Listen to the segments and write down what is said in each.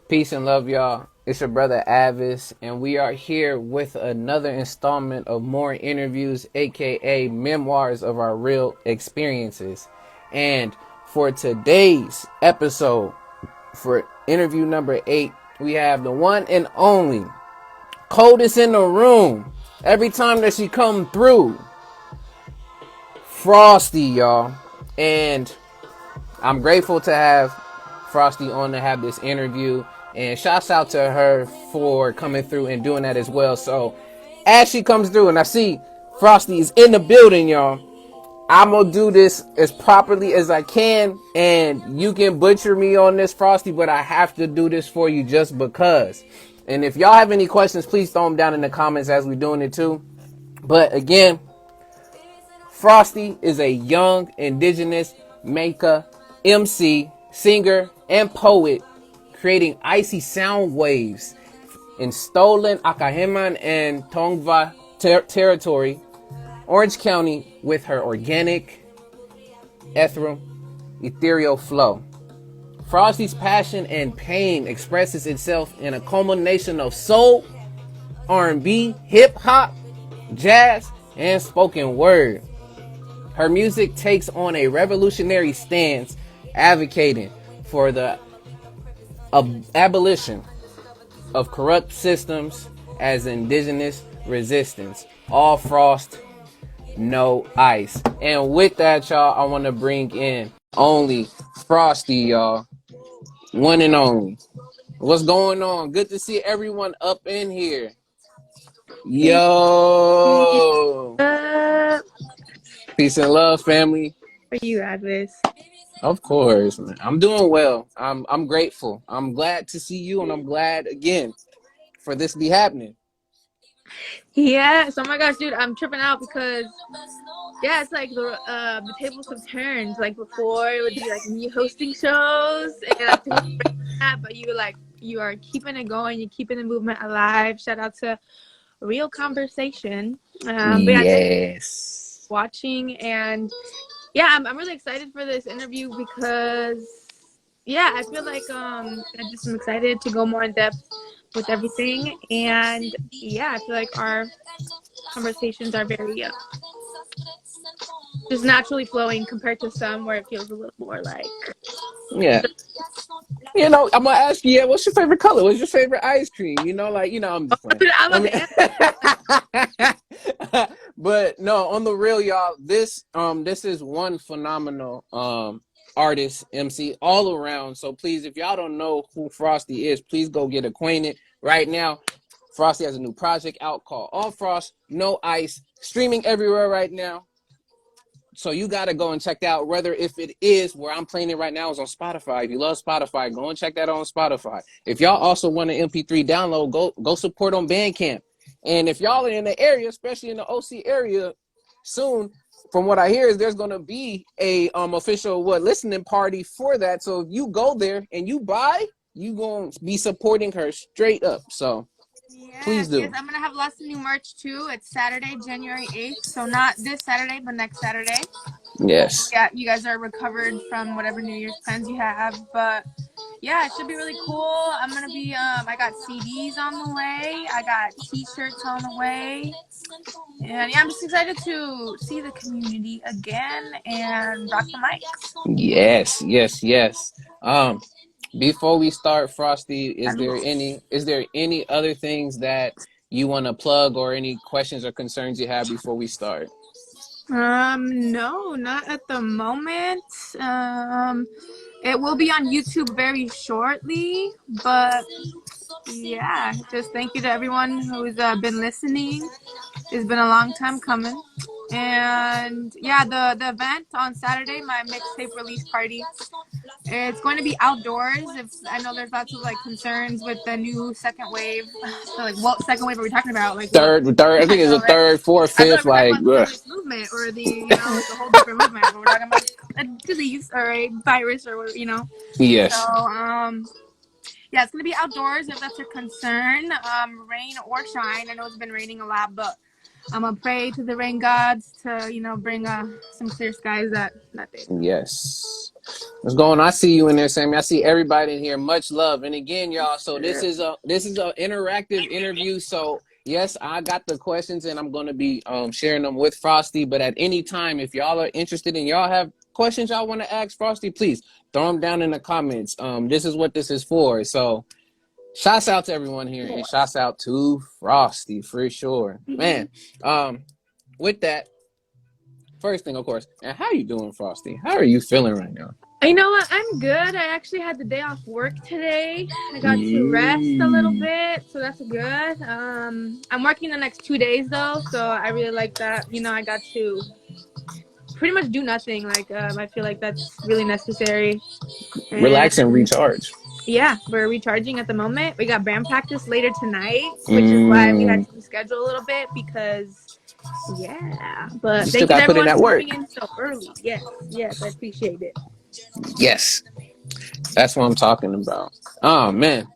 Peace and love, y'all. It's your brother A.D.V.I.S, and we are here with another installment of more interviews, aka memoirs of our real experiences. And for today's episode, for interview number 8, we have the one and only coldest in the room. Every time that she come through, Frosty, y'all. And I'm grateful to have Frosty on to have this interview, and shouts out to her for coming through and doing that as well. So as she comes through and I see Frosty is in the building, y'all, I'm gonna do this as properly as I can, and you can butcher me on this, Frosty, but I have to do this for you just because. And if y'all have any questions, please throw them down in the comments as we're doing it too. But again, Frosty is a young indigenous maker, MC, singer, and poet, creating icy sound waves in stolen Akaheman and Tongva territory, Orange County, with her organic, ethereal flow. Frosty's passion and pain expresses itself in a culmination of soul, R&B, hip-hop, jazz, and spoken word. Her music takes on a revolutionary stance, advocating for the abolition of corrupt systems as indigenous resistance. All frost, no ice. And with that, y'all, I want to bring in only Frosty, y'all. One and only. What's going on? Good to see everyone up in here. Hey, Yo. up Peace and love, family. for you, Atlas. Of course, man. I'm doing well. I'm grateful. I'm glad to see you, and I'm glad again for this to be happening. Yes. Oh my gosh, dude, I'm tripping out because it's like the tables have turned. Like before, it would be like me hosting shows and like things like that, but you are keeping it going. You're keeping the movement alive. Shout out to Real Conversation. But yeah, thanks Yes. for watching, and I'm really excited for this interview because I feel like I'm excited to go more in depth with everything, and I feel like our conversations are very just naturally flowing compared to some where it feels a little more like Yeah. I'm gonna ask you. Yeah, what's your favorite color? What's your favorite ice cream? I'm just playing. I'm I about to answer. but no, on the real, y'all. This is one phenomenal artist, MC, all around. So please, if y'all don't know who Frosty is, please go get acquainted right now. Frosty has a new project out called All Frost, No Ice, streaming everywhere right now. So you got to go and check that out. Whether if it is where I'm playing it right now is on Spotify. If you love Spotify, go and check that out on Spotify. If y'all also want an MP3 download, go support on Bandcamp. And if y'all are in the area, especially in the OC area, soon, from what I hear, is there's gonna be a official listening party for that. So if you go there and you buy, you gonna be supporting her straight up. So please Yes, do. I'm gonna have lots of new merch too. It's Saturday, January 8th, so not this Saturday, but next Saturday. Hopefully, Yes. you guys are recovered from whatever New Year's plans you have, but it should be really cool. I'm gonna be I got CDs on the way. I got T-shirts on the way. And I'm just excited to see the community again and rock the mics. Yes, yes, yes. Before we start, Frosty, Saludos. is there any other things that you want to plug or any questions or concerns you have before we start? No, not at the moment. It will be on YouTube very shortly, but just thank you to everyone who's been listening. It's been a long time coming. And the event on Saturday, my mixtape release party, it's going to be outdoors. If I know there's lots of like concerns with the new second wave. So like, what second wave are we talking about? Like what? Third. I I think it's know, a right? third, fourth, I feel like fifth. we're talking Like, about the ugh. feminist movement or it's a whole different movement. But we're talking about a disease or a virus or whatever. So Yes. it's gonna be outdoors if that's a concern. Rain or shine. I know it's been raining a lot, but I'm gonna pray to the rain gods to, bring some clear skies that day. Yes. What's going on? I see you in there, Sammy. I see everybody in here. Much love. And again, y'all, so Yeah. this is a interactive interview. So yes, I got the questions and I'm gonna be sharing them with Frosty. But at any time, if y'all are interested and y'all have questions y'all want to ask Frosty, please throw them down in the comments. This is what this is for. So shouts out to everyone here and shouts out to Frosty for sure. Man, with that, first thing, of course, and how you doing, Frosty? How are you feeling right now? You know what? I'm good. I actually had the day off work today. I got to rest a little bit, so that's good. I'm working the next 2 days though, so I really like that. I got to pretty much do nothing. Like, I feel like that's really necessary. Relax and And recharge. yeah, we're recharging at the moment. We got band practice later tonight, which is why we had Mm, to reschedule a little bit because, yeah. you But still thank you got to to put in everyone that for work. coming in so early. Yes, yes, I appreciate it. Yes, that's what I'm talking about. Oh man.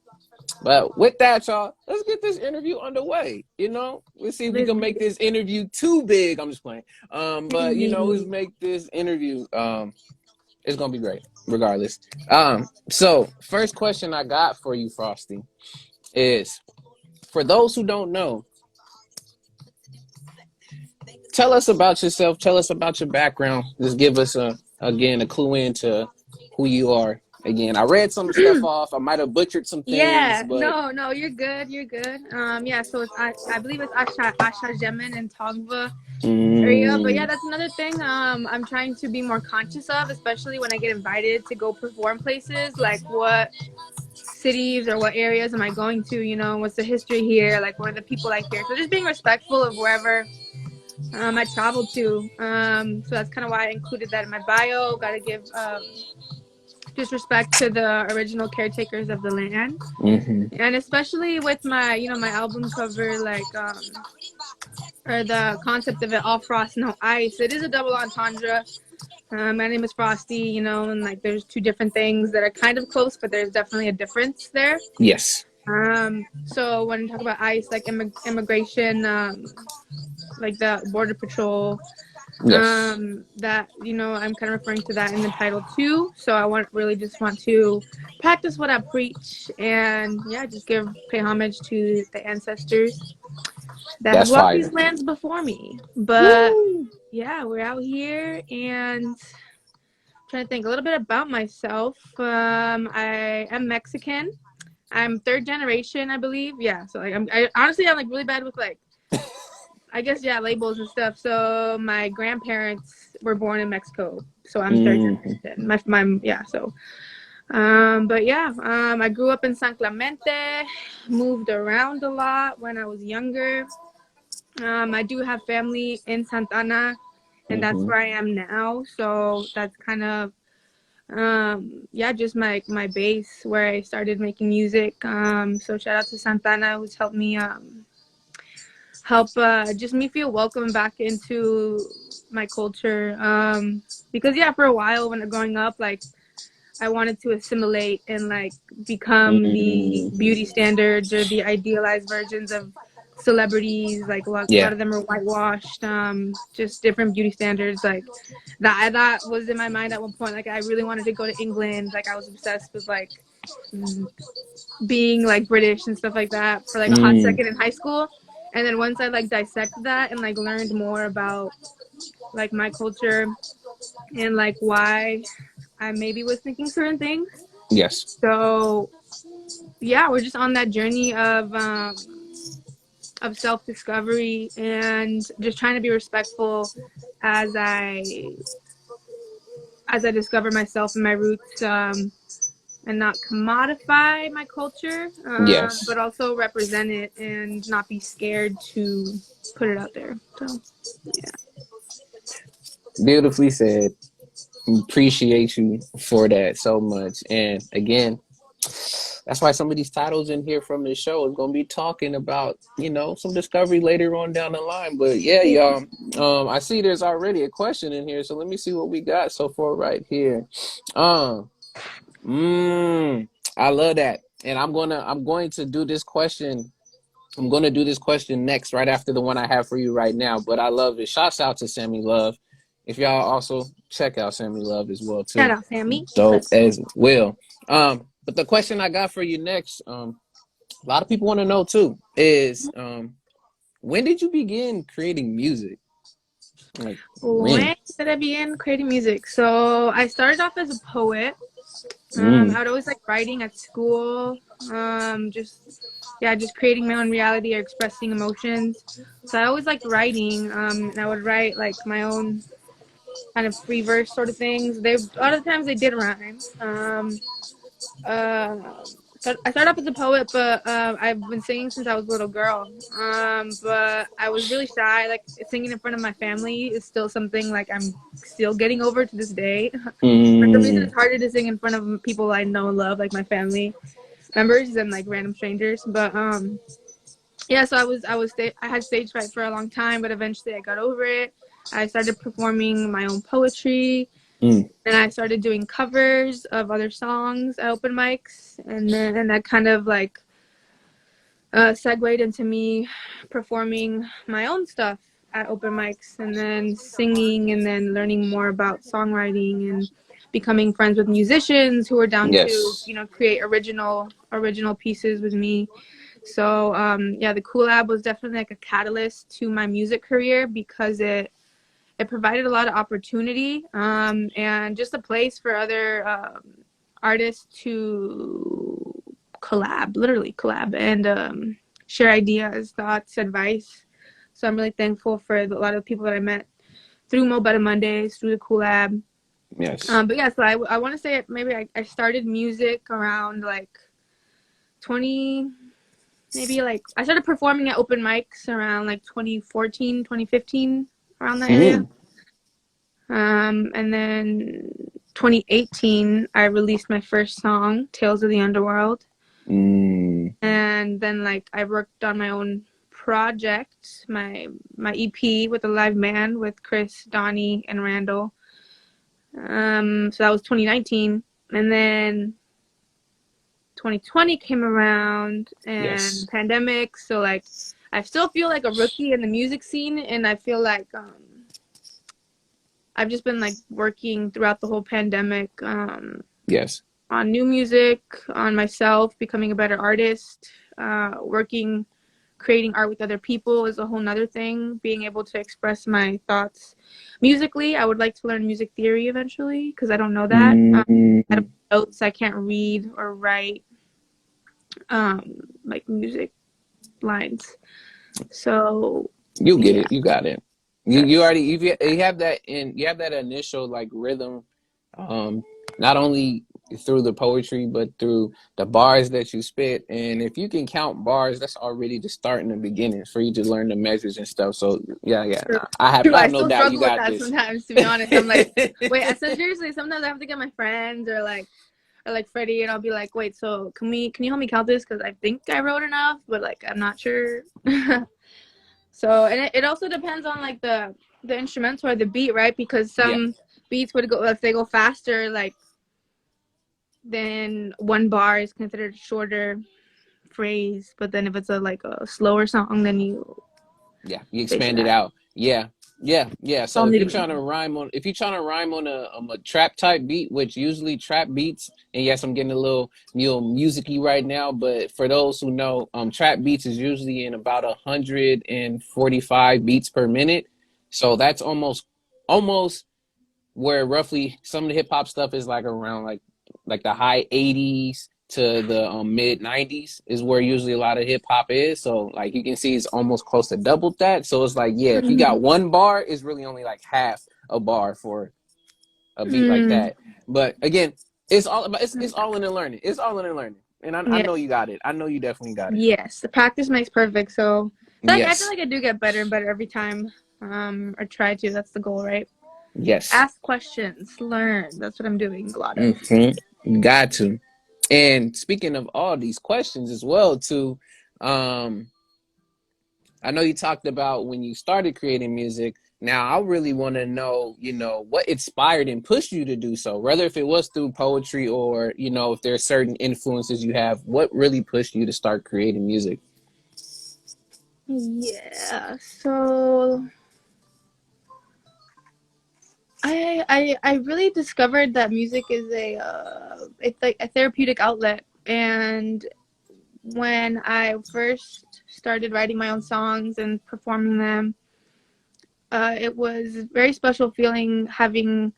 But with that, y'all, let's get this interview underway. We'll see if we Let's can get make it. this interview too big. I'm just playing. But let's make this interview. It's gonna be great, regardless. So first question I got for you, Frosty, is for those who don't know, tell us about yourself. Tell us about your background. Just give us a clue into who you are. Again, I read some stuff off. I might have butchered some things, Yeah, but no, you're good. You're good. Yeah, so I believe it's Asha Jemin and Tongva area. But yeah, mm, that's another thing I'm trying to be more conscious of, especially when I get invited to go perform places. Like, what cities or what areas am I going to? What's the history here? Like, what are the people I hear? So just being respectful of wherever I travel to. So that's kind of why I included that in my bio. Got to give just respect to the original caretakers of the land. mm-hmm. And especially with my my album cover, like or the concept of it, all frost no ice, it is a double entendre. My name is Frosty, and like there's two different things that are kind of close, but there's definitely a difference there. Yes, So when you talk about ice, like immigration, like the border patrol, yes, that I'm kind of referring to that in the title too. So I just want to practice what I preach, and yeah, just pay homage to the ancestors that have that's walked these fire. lands before me. But Woo! yeah, we're out here, and I'm trying to think a little bit about myself. I am Mexican. I'm third generation, I believe. Yeah, so like I'm like really bad with like, I guess, yeah, labels and stuff. So my grandparents were born in Mexico, so I'm third Mm-hmm. generation. My yeah, so but yeah, I grew up in San Clemente, moved around a lot when I was younger. I do have family in Santana, and that's Mm-hmm. where I am now. So that's kind of yeah, just my base where I started making music. So shout out to Santana, who's helped me help just me feel welcome back into my culture. Because yeah, for a while when growing up, like I wanted to assimilate and like become the Mm-hmm. beauty standards or the idealized versions of celebrities. Like a lot Yeah. of them are whitewashed. Just different beauty standards. Like that was in my mind at one point. Like I really wanted to go to England. Like I was obsessed with like being like British and stuff like that for like a hot Mm. second in high school. And then once I like dissected that and like learned more about like my culture and like why I maybe was thinking certain things. Yes. So yeah, we're just on that journey of self discovery and just trying to be respectful as I discover myself and my roots, and not commodify my culture, Yes. but also represent it and not be scared to put it out there. So yeah. Beautifully said. Appreciate you for that so much. And again, that's why some of these titles in here from this show is gonna be talking about, some discovery later on down the line. But yeah, y'all. I see there's already a question in here, so let me see what we got so far right here. Um, I love that, and I'm going to do this question I'm going to do this question next, right after the one I have for you right now. But I love it. Shouts out to Sammy Love. If y'all also check out Sammy Love as well Shout too. out, Sammy. Dope as well. But the question I got for you next, a lot of people want to know too, is when did you begin creating music? Like when? When did I begin creating music? So I started off as a poet. Mm. I would always like writing at school. Just creating my own reality or expressing emotions. So I always liked writing. And I would write like my own kind of free verse sort of things. They a lot of the times they did rhyme. Uh, so I started off as a poet, but I've been singing since I was a little girl. But I was really shy. Like singing in front of my family is still something like I'm still getting over to this day. For some reason, Mm. it's harder to sing in front of people I know and love, like my family members, than like random strangers. But yeah. So I had stage fright for a long time, but eventually I got over it. I started performing my own poetry. Mm. And I started doing covers of other songs at open mics, and that kind of like segued into me performing my own stuff at open mics, and then singing, and then learning more about songwriting, and becoming friends with musicians who are down to Yes. create original pieces with me. So yeah, the Collab was definitely like a catalyst to my music career because it provided a lot of opportunity and just a place for other artists to literally collab, and share ideas, thoughts, advice. So I'm really thankful for a lot of people that I met through Mo Better Mondays, through the Collab. Yes. But yeah, so I want to say maybe I started music around like 20, maybe like I started performing at open mics around like 2014, 2015, around that area. Mm. And then 2018, I released my first song, Tales of the Underworld. Mm. And then like I worked on my own project, my EP with a live band with Chris, Donnie, and Randall. So that was 2019. And then 2020 came around and Yes. pandemic. So like I still feel like a rookie in the music scene, and I feel like I've just been like working throughout the whole pandemic Yes. on new music, on myself, becoming a better artist, working, creating art with other people is a whole nother thing. Being able to express my thoughts musically. I would like to learn music theory eventually because I don't know that. I don't Mm. know notes. I can't read or write like music lines. So You get yeah, it. You got it. You yes. already you have that in you have that initial like rhythm, um, not only through the poetry but through the bars that you spit. And if you can count bars, that's already the start in the beginning for you to learn the measures and stuff. So yeah, yeah. True. Nah, True. I I have no still doubt you struggle with got that this. sometimes, to be honest. I'm like, wait, I said seriously, sometimes I have to get my friends or like Freddie, and I'll be like, wait, so can you help me count this? Because I think I wrote enough, but like I'm not sure. So, and it also depends on like the instrumental or the beat, right? Because Yeah. some beats would go, if they go faster, like then one bar is considered a shorter phrase, but then if it's like a slower song, then you Yeah, you space it expand it out. out. Yeah, yeah, yeah. So All if nitty you're trying to gritty. rhyme on, if you're trying to rhyme on a trap type beat, which usually trap beats, and yes, I'm getting a little musicy right now, but for those who know, trap beats is usually in about 145 beats per minute. So that's almost where roughly some of the hip hop stuff is like around like the high 80s to the mid 90s is where usually a lot of hip hop is. So like you can see it's almost close to double that. So it's like yeah, if you got Mm-hmm. one bar, it's really only like half a bar for a beat like Mm. that. But again, it's all about it's all in the learning. It's all in the learning. And I Yeah. know you got it. I know you definitely got it. Yes. The practice makes perfect. So I feel Yes. like I do get better and better every time. Or try to. That's the goal, right? Yes. Ask questions, learn. That's what I'm doing a lot of. Got to. And speaking of all these questions as well, too, um, I know you talked about when you started creating music. Now, I really want to know, what inspired and pushed you to do so, whether if it was through poetry or, if there are certain influences you have, what really pushed you to start creating music? Yeah. So I really discovered that music is it's like a therapeutic outlet. And when I first started writing my own songs and performing them, it was a very special feeling having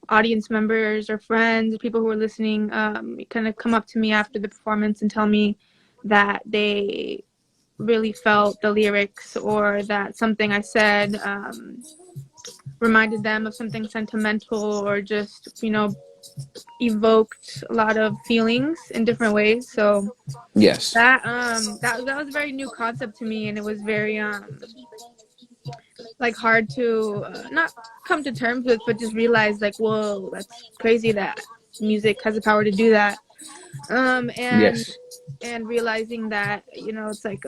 audience members or friends or people who were listening kind of come up to me after the performance and tell me that they really felt the lyrics, or that something I said reminded them of something sentimental, or just, evoked a lot of feelings in different ways. So Yes. that was a very new concept to me, and it was very like hard to not come to terms with, but just realize like, whoa, that's crazy that music has the power to do that. um and Yes. and realizing that, it's like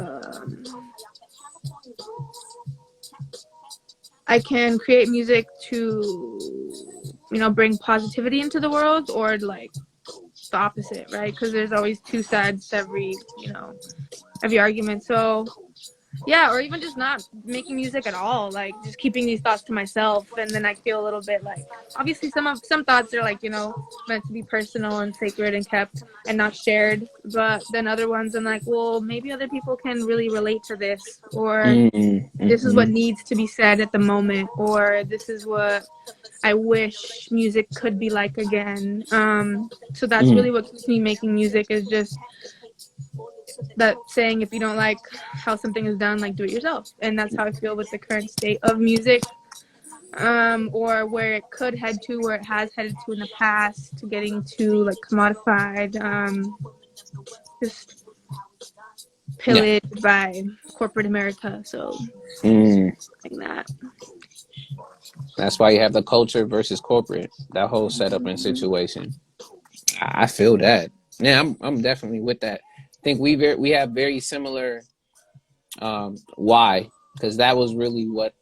I can create music to, bring positivity into the world, or like the opposite, right? Because there's always two sides to every argument. So yeah, or even just not making music at all, like just keeping these thoughts to myself, and then I feel a little bit like, obviously some thoughts are like, meant to be personal and sacred and kept and not shared, but then other ones I'm like, well, maybe other people can really relate to this, or this is what Mm-hmm. needs to be said at the moment, or this is what I wish music could be like again. So that's really what keeps me making music, is just that saying, if you don't like how something is done, like, do it yourself. And that's how I feel with the current state of music, or where it could head to, where it has headed to in the past, to getting to like commodified, just Yeah. pillaged by corporate America. So Mm. like that. That's why you have the culture versus corporate, that whole setup and situation. I feel that. Yeah, I'm definitely with that. I think we have very similar why, because that was really what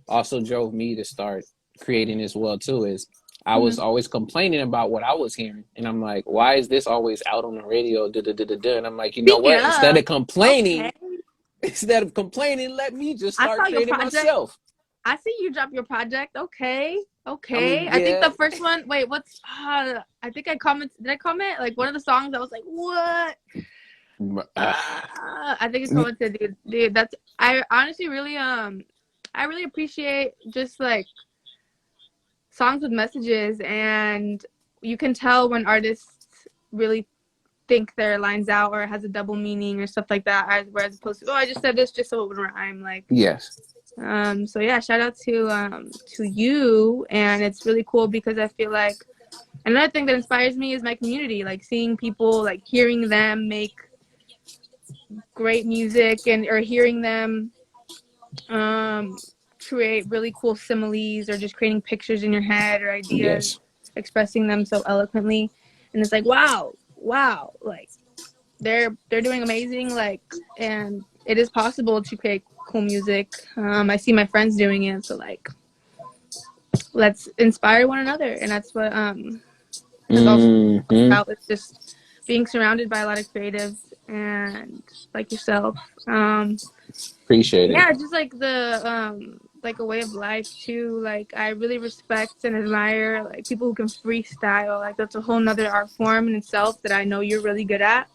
also drove me to start creating as well too. Is I Mm-hmm. was always complaining about what I was hearing, and I'm like, why is this always out on the radio? Da, da, da, da, da. And I'm like, you know Speaking what? Instead of, of okay, complaining, let me just I start saw your creating project. myself. I see you drop your project. Okay. I Okay. mean, I think yeah, the first one, wait, I think I commented, did I comment? Like one of the songs, I was like, what? uh, I think I commented, dude, that's, I honestly really, I really appreciate just like songs with messages, and you can tell when artists really think their lines out, or it has a double meaning or stuff like that, as opposed to, oh, I just said this just so it would rhyme. Like, yes, so yeah, shout out to you, and it's really cool because I feel like another thing that inspires me is my community, like seeing people, like hearing them make great music, and or hearing them um create really cool similes, or just creating pictures in your head or ideas, yes. expressing them so eloquently, and it's like, wow, like they're doing amazing, like, and it is possible to create cool music. I see my friends doing it, so like, let's inspire one another, and that's what has also Mm-hmm. about, with just being surrounded by a lot of creatives and like yourself. Appreciate it. Yeah, just like the like a way of life too. Like, I really respect and admire like people who can freestyle. Like, that's a whole nother art form in itself that I know you're really good at.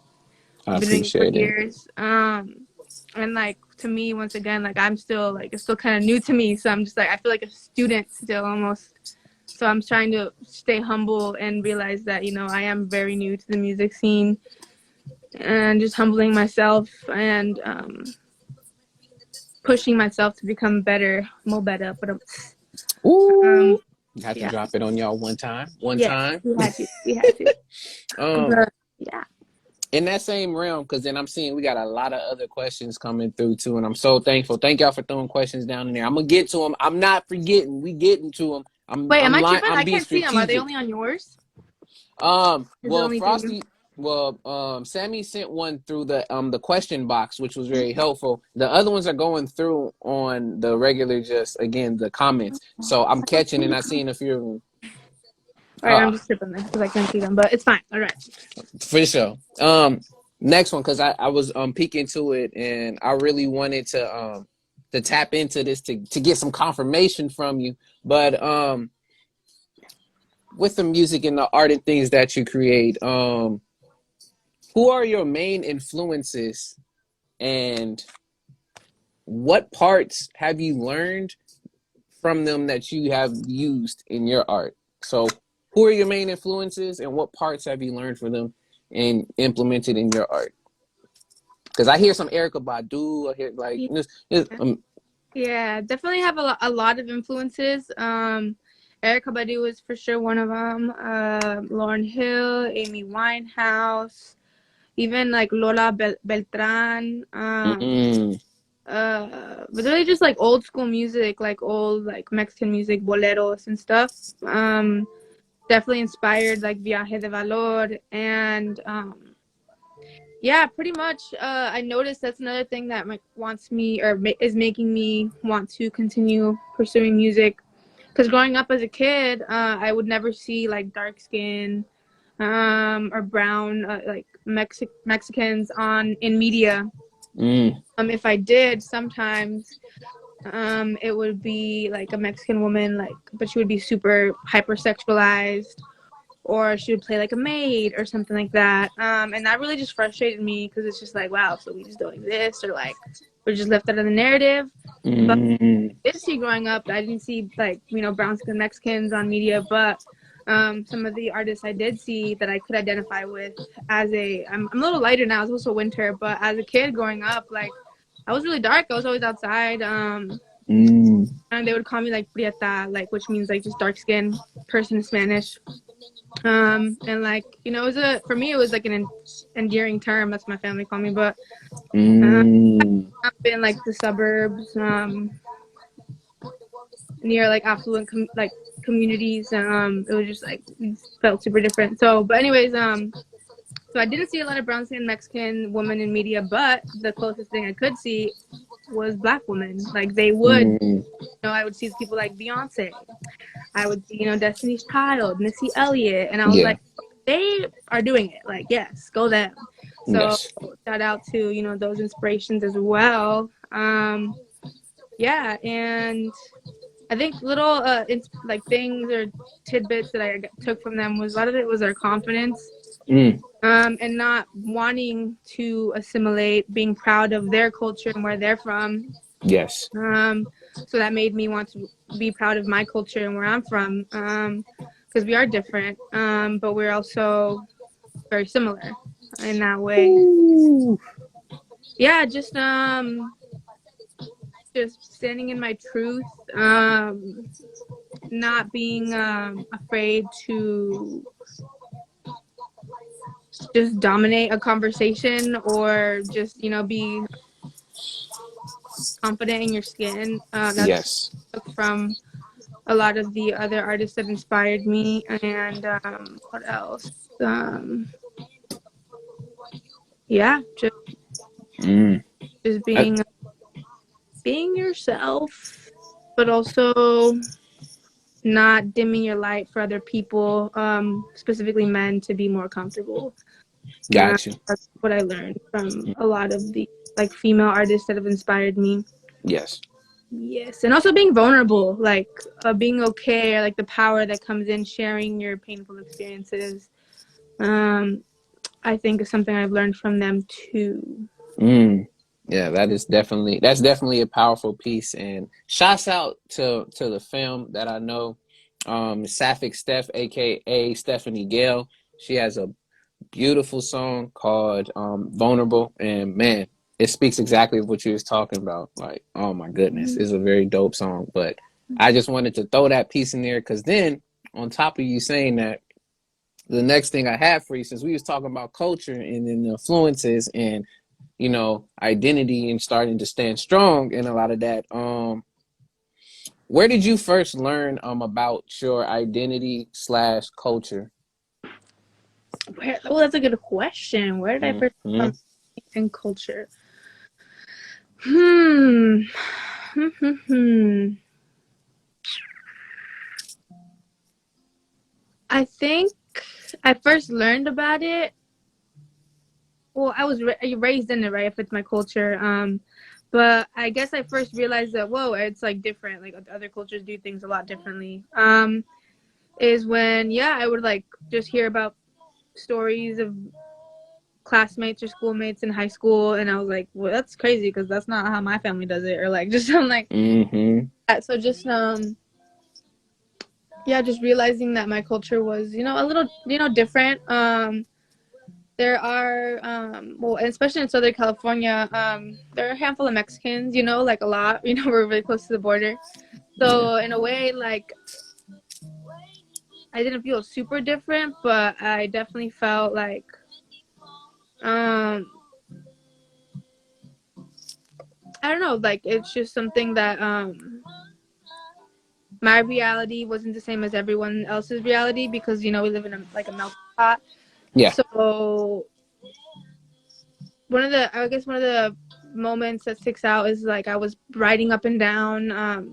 I You've been doing it for appreciate it. years. And like, to me, once again, like, I'm still like, it's still kind of new to me, so I'm just like, I feel like a student still almost. So I'm trying to stay humble and realize that, I am very new to the music scene, and just humbling myself, and pushing myself to become better, more better. But Ooh, um, you have to yeah, drop it on y'all one time. One yeah, time. we had to. Um, But yeah. in that same realm, because then I'm seeing we got a lot of other questions coming through too, and I'm so thankful. Thank y'all for throwing questions down in there. I'm gonna get to them. I'm not forgetting. We getting to them. Wait, am I'm I lying. tripping? I'm I being can't see them. Are they strategic. only on yours? Is it Well, only through you? Frosty, Sammy sent one through the question box, which was very helpful. The other ones are going through on the regular, just again the comments. So I'm catching and I seen a few of them. All right, I'm just tripping then because I can't see them, but it's fine. All right. For sure. next one, because I was peeking to it, and I really wanted to tap into this to get some confirmation from you. But with the music and the art and things that you create, who are your main influences, and what parts have you learned from them that you have used in your art? So, who are your main influences, and what parts have you learned from them and implemented in your art? Because I hear some Erica Badu. I hear like Yeah, definitely have a lot of influences. Erica Badu is for sure one of them. Lauryn Hill, Amy Winehouse, even like Lola Beltran. mm, But really just like old school music, like old like Mexican music, boleros and stuff. Definitely inspired like Viaje de Valor and yeah, pretty much. I noticed that's another thing that wants me or is making me want to continue pursuing music. Because growing up as a kid, I would never see like dark skin or brown like Mexicans on in media. mm, If I did, sometimes it would be like a Mexican woman, like, but she would be super hypersexualized, or she would play like a maid or something like that. And that really just frustrated me because it's just like, wow, so we just don't exist, or like we're just left out of the narrative. But mm, I did see growing up, I didn't see like, brown skin Mexicans on media, but some of the artists I did see that I could identify with I'm a little lighter now. It's also winter, but as a kid growing up, like I was really dark. I was always outside. mm. And they would call me like prieta, like which means like just dark skin person in Spanish. And like, it was for me, it was like an endearing term. That's my family called me, but uh, Mm. up in like the suburbs, near like affluent like communities. It was just like it felt super different. So, but anyways, so I didn't see a lot of brown skin Mexican women in media, but the closest thing I could see was black women. Like they would, Mm. I would see people like Beyonce. I would see, Destiny's Child, Missy Elliott, and I was Yeah. like, they are doing it. Like, yes, go them. So Yes. shout out to those inspirations as well. Yeah, and I think little like things or tidbits that I took from them was a lot of it was their confidence, Mm. and not wanting to assimilate, being proud of their culture and where they're from. Yes. So that made me want to be proud of my culture and where I'm from, because we are different, but we're also very similar in that way. Ooh. Yeah, just standing in my truth, not being afraid to just dominate a conversation, or just be confident in your skin. That's Yes. from a lot of the other artists that inspired me. And what else? Um, yeah, Mm. just Uh, being yourself, but also not dimming your light for other people, specifically men, to be more comfortable. got you. That's what I learned from a lot of the like female artists that have inspired me. Yes. Yes, and also being vulnerable, like being okay, or like the power that comes in sharing your painful experiences. Um, I think is something I've learned from them too. Mm. Yeah, that's definitely a powerful piece. And shouts out to the film that I know, Sapphic Steph, aka Stephanie Gale. She has a beautiful song called Vulnerable, and man, it speaks exactly what you was talking about. Like, oh my goodness, it's a very dope song. But I just wanted to throw that piece in there, because then on top of you saying that, the next thing I have for you, since we was talking about culture and then influences and identity and starting to stand strong and a lot of that, where did you first learn about your identity slash culture? Oh, that's a good question. Where did I first Mm-hmm. come in culture? Hmm. I think I first learned about it well, I was raised in it, right? If it's my culture. But I guess I first realized that, whoa, it's like different. Like other cultures do things a lot differently. Is when, yeah, I would like just hear about stories of classmates or schoolmates in high school, and I was like, well, that's crazy because that's not how my family does it, or like just I'm like that. So just yeah, just realizing that my culture was, you know, a little, you know, different. There are well, especially in Southern California, there are a handful of Mexicans, you know, like a lot. You know, we're really close to the border. So in a way, like I didn't feel super different, but I definitely felt like um I don't know, like it's just something that my reality wasn't the same as everyone else's reality because, you know, we live in a like a melting pot. Yeah. So I guess one of the moments that sticks out is like I was riding up and down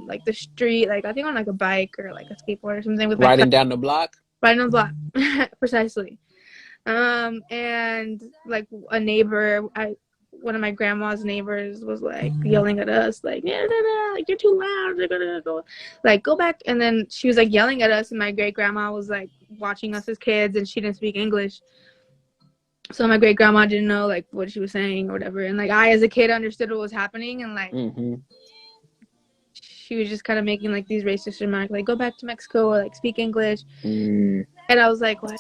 like the street, like I think on like a bike or like a skateboard or something with my cousin, Riding down the block. riding on the block. Precisely. And like a neighbor, one of my grandma's neighbors was like yelling at us, like, yeah, like you're too loud, you're gonna go, like go back. And then she was like yelling at us, and my great grandma was like watching us as kids, and she didn't speak English, so my great grandma didn't know like what she was saying or whatever. And like I, as a kid, understood what was happening, and like she was just kind of making like these racist remarks, like go back to Mexico or like speak English. And I was like, what?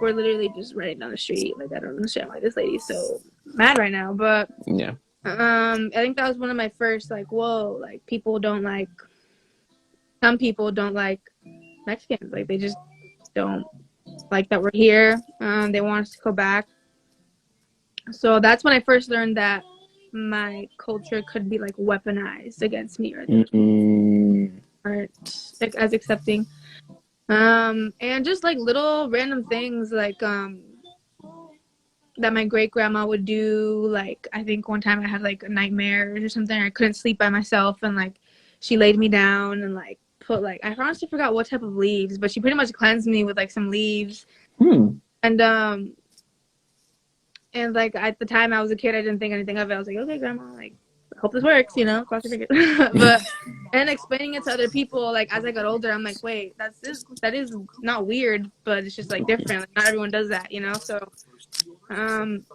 We're literally just running down the street. Like I don't understand why this lady's so mad right now. But Yeah. I think that was one of my first like, whoa, like some people don't like Mexicans. Like they just don't like that we're here. They want us to go back. So that's when I first learned that my culture could be like weaponized against me, or they aren't like as accepting. And just like little random things like that my great grandma would do. Like I think one time I had like a nightmare or something. I couldn't sleep by myself, and like she laid me down and like put like, I honestly forgot what type of leaves, but she pretty much cleansed me with like some leaves. And like at the time I was a kid, I didn't think anything of it. I was like, okay, grandma, like I hope this works, you know, cross your fingers. But and explaining it to other people, like as I got older, I'm like, wait, that is not weird, but it's just like different. Like not everyone does that, you know. So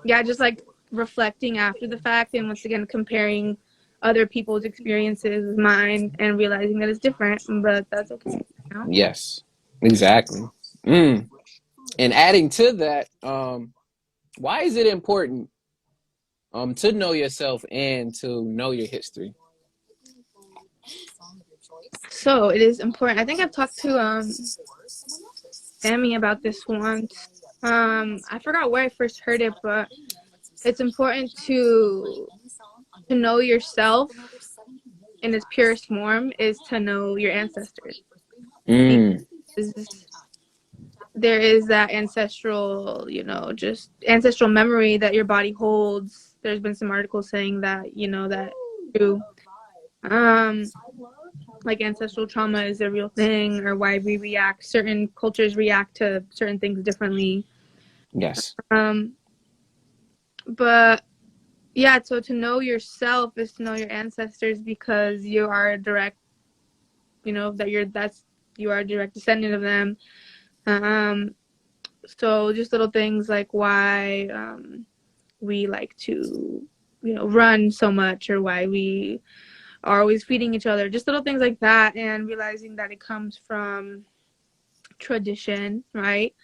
yeah, just like reflecting after the fact, and once again comparing other people's experiences with mine and realizing that it's different, but that's okay, you know? Yes. Exactly. And adding to that, why is it important to know yourself and to know your history? So it is important. I think I've talked to Sammy about this once. I forgot where I first heard it, but it's important to know yourself in its purest form is to know your ancestors, because there is that ancestral, you know, just ancestral memory that your body holds. There's been some articles saying that, you know, that true. Like ancestral trauma is a real thing, or why we react, certain cultures react to certain things differently. Yes. But yeah, so to know yourself is to know your ancestors, because you are a direct, you know, you are a direct descendant of them. So just little things like why we like to, you know, run so much, or why we are always feeding each other, just little things like that, and realizing that it comes from tradition, right?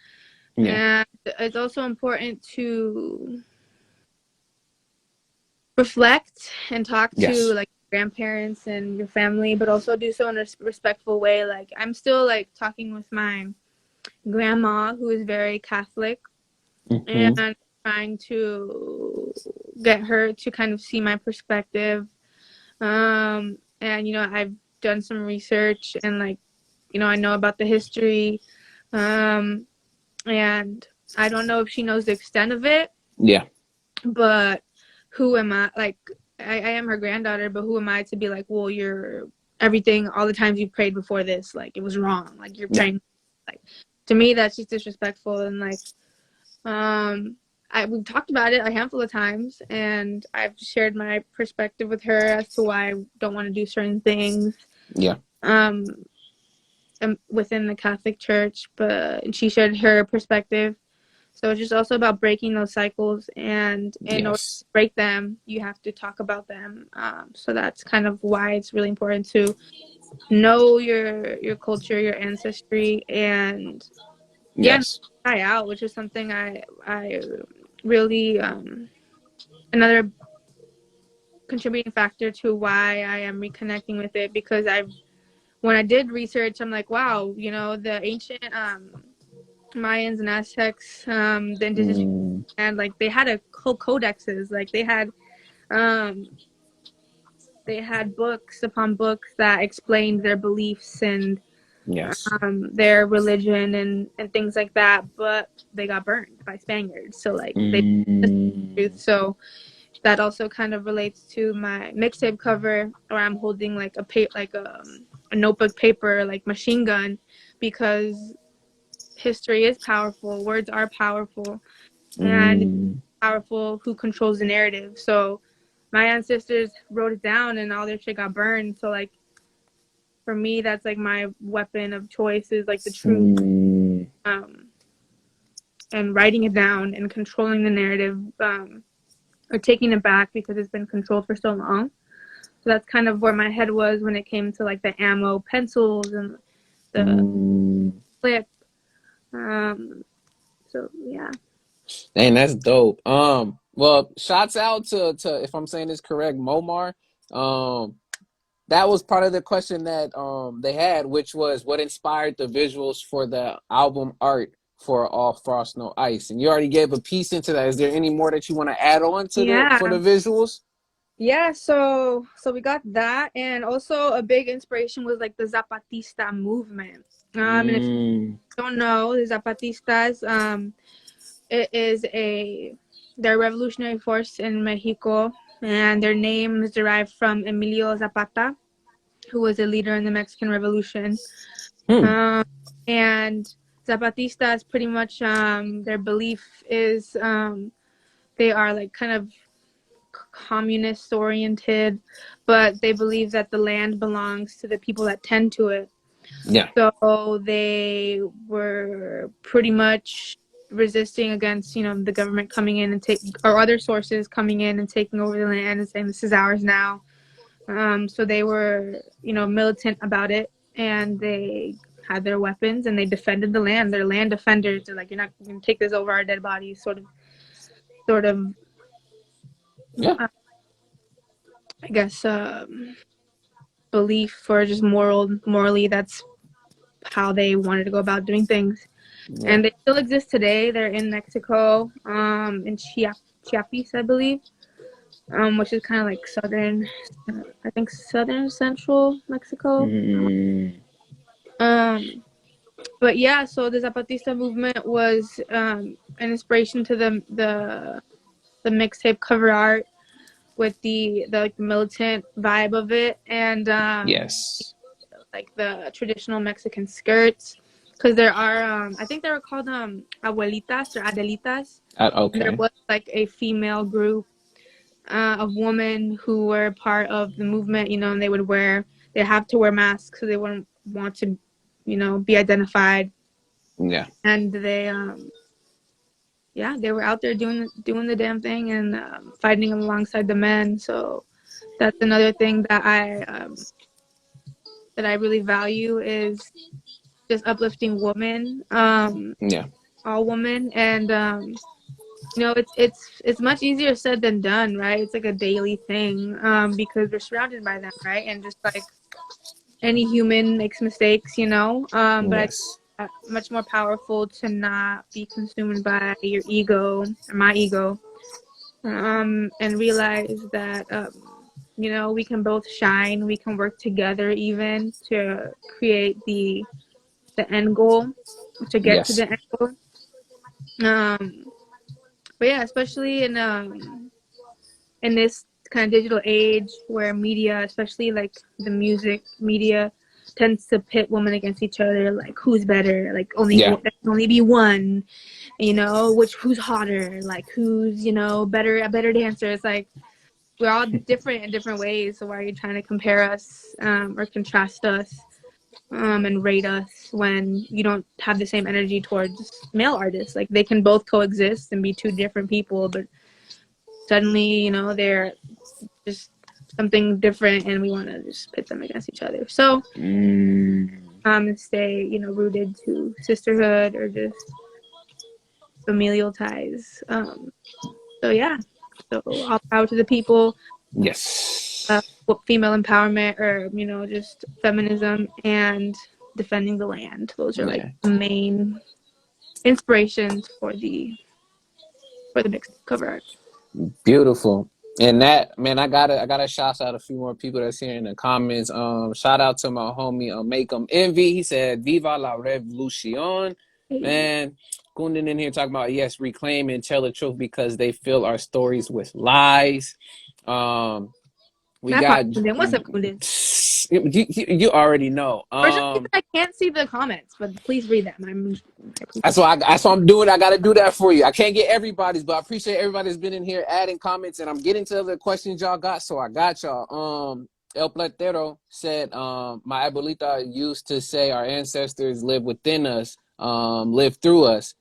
Yeah. And it's also important to reflect and talk to Yes. like grandparents and your family, but also do so in a respectful way. Like I'm still like talking with my grandma, who is very Catholic, and trying to get her to kind of see my perspective. And you know, I've done some research, and like, you know, I know about the history, and I don't know if she knows the extent of it. Yeah. But who am I? Like, I am her granddaughter, but who am I to be like, well, you're everything, all the times you prayed before this, like it was wrong. Like you're praying, like to me that's just disrespectful. And like, we've talked about it a handful of times, and I've shared my perspective with her as to why I don't want to do certain things. Yeah. Um, within the Catholic Church, but she shared her perspective. So it's just also about breaking those cycles, and in order Yes. to break them, you have to talk about them. So that's kind of why it's really important to know your culture, your ancestry, and yeah, Yes. die out, which is something I really another contributing factor to why I am reconnecting with it, because when I did research, I'm like, wow, the ancient Mayans and Aztecs, the indigenous, Mm, and like they had a whole codexes, like um they had books upon books that explained their beliefs and yes. their religion and things like that, but they got burned by Spaniards. So like they Mm, truth. So that also kind of relates to my mixtape cover, where I'm holding like a notebook paper, like machine gun, because history is powerful, words are powerful, and it's mm, powerful who controls the narrative. So my ancestors wrote it down and all their shit got burned. So like for me, that's like my weapon of choice, is like the truth, mm, um, and writing it down and controlling the narrative, or taking it back because it's been controlled for so long. So that's kind of where my head was when it came to like the ammo pencils and the mm. clip. Um, so yeah. Dang, that's dope. Well, shouts out to if I'm saying this correct, Momar. That was part of the question that they had, which was what inspired the visuals for the album art for All Frost No Ice. And you already gave a piece into that. Is there any more that you want to add on to the for Yeah. the visuals? Yeah, so we got that, and also a big inspiration was like the Zapatista movement. And if you Mm, don't know, the Zapatistas, it is they're a revolutionary force in Mexico, and their name is derived from Emilio Zapata, who was a leader in the Mexican Revolution. hmm, Um, and Zapatistas pretty much, their belief is, they are like kind of communist oriented, but they believe that the land belongs to the people that tend to it. yeah, So they were pretty much resisting against, the government coming in and or other sources coming in and taking over the land and saying this is ours now. So they were, militant about it, and they had their weapons and they defended the land. They're land defenders. They're like, you're not going to take this over our dead bodies, sort of, yeah, uh, I guess, belief, or just morally, that's how they wanted to go about doing things. yeah. And they still exist today. They're in Mexico, in Chiapas, I believe, which is kind of like I think southern central Mexico. Mm, Um, but yeah, so the Zapatista movement was, an inspiration to the mixtape cover art, with the like militant vibe of it, and yes. like the traditional Mexican skirts, because there are, I think they were called abuelitas or adelitas, and there Okay. was like a female group, of women who were part of the movement, and they have to wear masks, so they wouldn't want to, be identified, Yeah. and yeah, they were out there doing the damn thing, and fighting alongside the men. So that's another thing that I really value, is just uplifting women, Yeah. all women, and it's much easier said than done, right? It's like a daily thing, because we're surrounded by them, right? And just like any human makes mistakes, but I think Yes. much more powerful to not be consumed by your ego, or my ego, and realize that, we can both shine, we can work together even to create the end goal, to get to Yes. the end goal. But yeah, especially in this kind of digital age, where media, especially like the music media, tends to pit women against each other, like who's better, like Yeah. there can only be one, you know, who's hotter, like who's, you know, a better dancer. It's like we're all different in different ways. So why are you trying to compare us or contrast us and rate us when you don't have the same energy towards male artists? Like they can both coexist and be two different people, but suddenly, you know, they're just something different, and we want to just pit them against each other. So stay, you know, rooted to sisterhood or just familial ties. So yeah, so all power to the people. Yes. Female empowerment, or you know, just feminism and defending the land. Those are like Yeah. the main inspirations for the mixtape cover art. Beautiful. And that, man, I gotta shout out a few more people that's here in the comments. Shout out to my homie Make 'em Envy. He said Viva la Revolucion. Hey, Man, Kunden in here talking about, yes, reclaim and tell the truth because they fill our stories with lies. We that part, got Kundin. What's up, Kundin? you already know. For some reason, I can't see the comments, but please read them. I appreciate That's what I'm doing. I got to do that for you. I can't get everybody's, but I appreciate everybody's been in here adding comments, and I'm getting to the questions y'all got. So I got y'all. El Platero said, my abuelita used to say our ancestors live within us, live through us.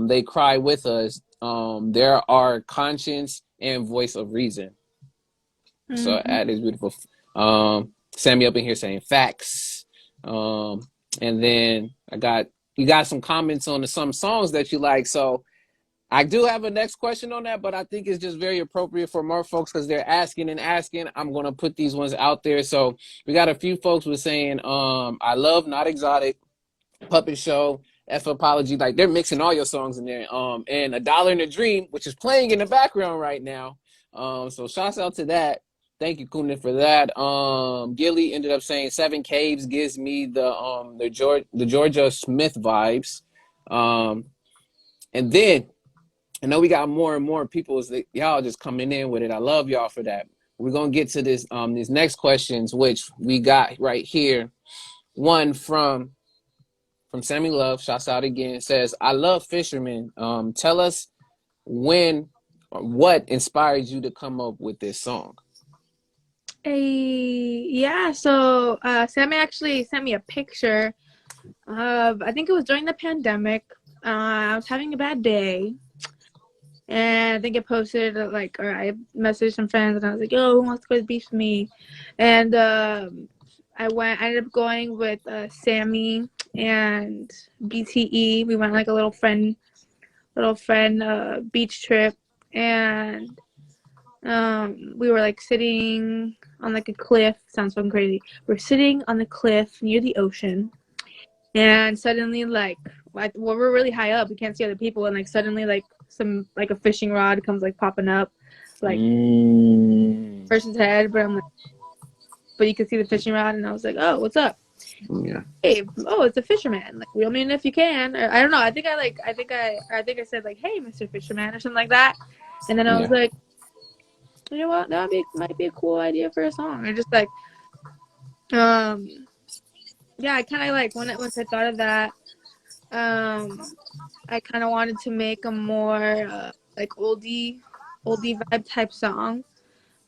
They cry with us. They're our conscience and voice of reason. So Mm-hmm. that is beautiful. Sammy up in here saying facts. And then you got some comments on some songs that you like. So I do have a next question on that, but I think it's just very appropriate for more folks because they're asking and asking. I'm gonna put these ones out there. So we got a few folks were saying, I love Not Exotic, Puppet Show, F Apology. Like they're mixing all your songs in there. And A Dollar in a Dream, which is playing in the background right now. So shouts out to that. Thank you, Kunin, for that. Gilly ended up saying Seven Caves gives me the Georgia Smith vibes. And then I know we got more and more people. Y'all just coming in with it. I love y'all for that. We're gonna get to this these next questions, which we got right here. One from Sammy Love, shouts out again, says, I love Fisherman. Tell us when or what inspired you to come up with this song? Yeah, so Sammy actually sent me a picture of, I think it was during the pandemic. I was having a bad day, and I think I posted like, or I messaged some friends, and I was like, "Yo, who wants to go to the beach with me?" And I ended up going with Sammy and BTE. We went like a little friend beach trip, and we were like sitting on like a cliff. Sounds fucking crazy. We're sitting on the cliff near the ocean, and suddenly like well, we're really high up, we can't see other people, and like suddenly like some like a fishing rod comes like popping up like person's head, but I'm like, but you can see the fishing rod, and I was like, oh, what's up? Yeah. Hey, oh, it's a fisherman. Like, reel me in if you can. Or, I don't know. I think I said like, hey, Mr. Fisherman, or something like that. And then I was Yeah. like, you know what? Might be a cool idea for a song. I just like, yeah. I kind of like once I thought of that, I kind of wanted to make a more like oldie vibe type song,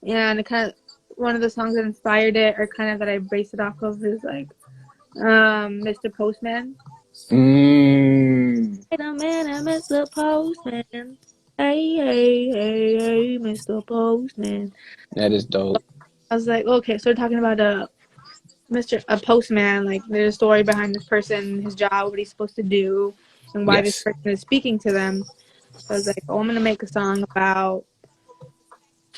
and it kind of one of the songs that inspired it, or kind of that I based it off of, is like Mr. Postman. Wait a minute, Mr. Postman. Hey, hey, hey, hey, Mr. Postman. That is dope. I was like, okay, so we're talking about a postman. Like, there's a story behind this person, his job, what he's supposed to do, and why this Yes. person is speaking to them. So I was like, oh, I'm gonna make a song about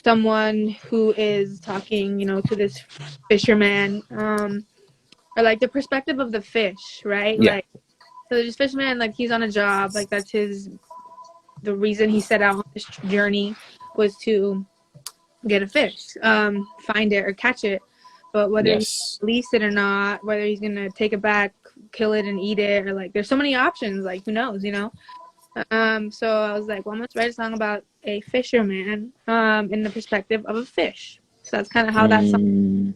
someone who is talking, you know, to this fisherman, or like the perspective of the fish, right? Yeah. Like, so this fisherman, like, he's on a job, like that's the reason he set out on this journey was to get a fish, find it or catch it. But whether he Yes. release it or not, whether he's gonna take it back, kill it and eat it, or like there's so many options, like who knows, you know? So I was like, well, I'm gonna write a song about a fisherman, in the perspective of a fish. So that's kind of how that song.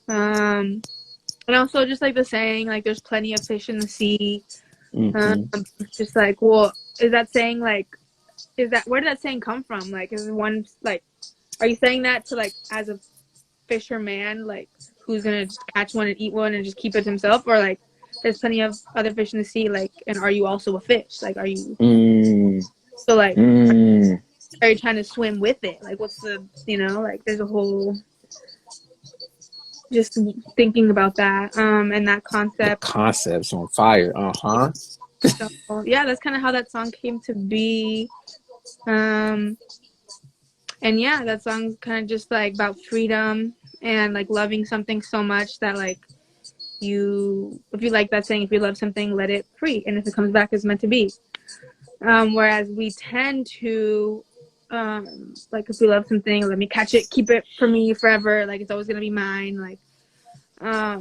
And also just like the saying, like there's plenty of fish in the sea. Mm-hmm. Just like, well, is that saying like, is that, where did that saying come from? Like, is one like, are you saying that to like as a fisherman, like who's gonna just catch one and eat one and just keep it himself, or like there's plenty of other fish in the sea, like, and are you also a fish? Like, are you so like are you trying to swim with it? Like, what's the, you know, like there's a whole, just thinking about that and that The concept. concept's on fire. So yeah, that's kind of how that song came to be. And yeah, that song's kind of just like about freedom and like loving something so much that like you, if you like that saying, if you love something, let it free, and if it comes back, it's meant to be. Whereas we tend to like, if we love something, let me catch it, keep it for me forever, like it's always gonna be mine, like I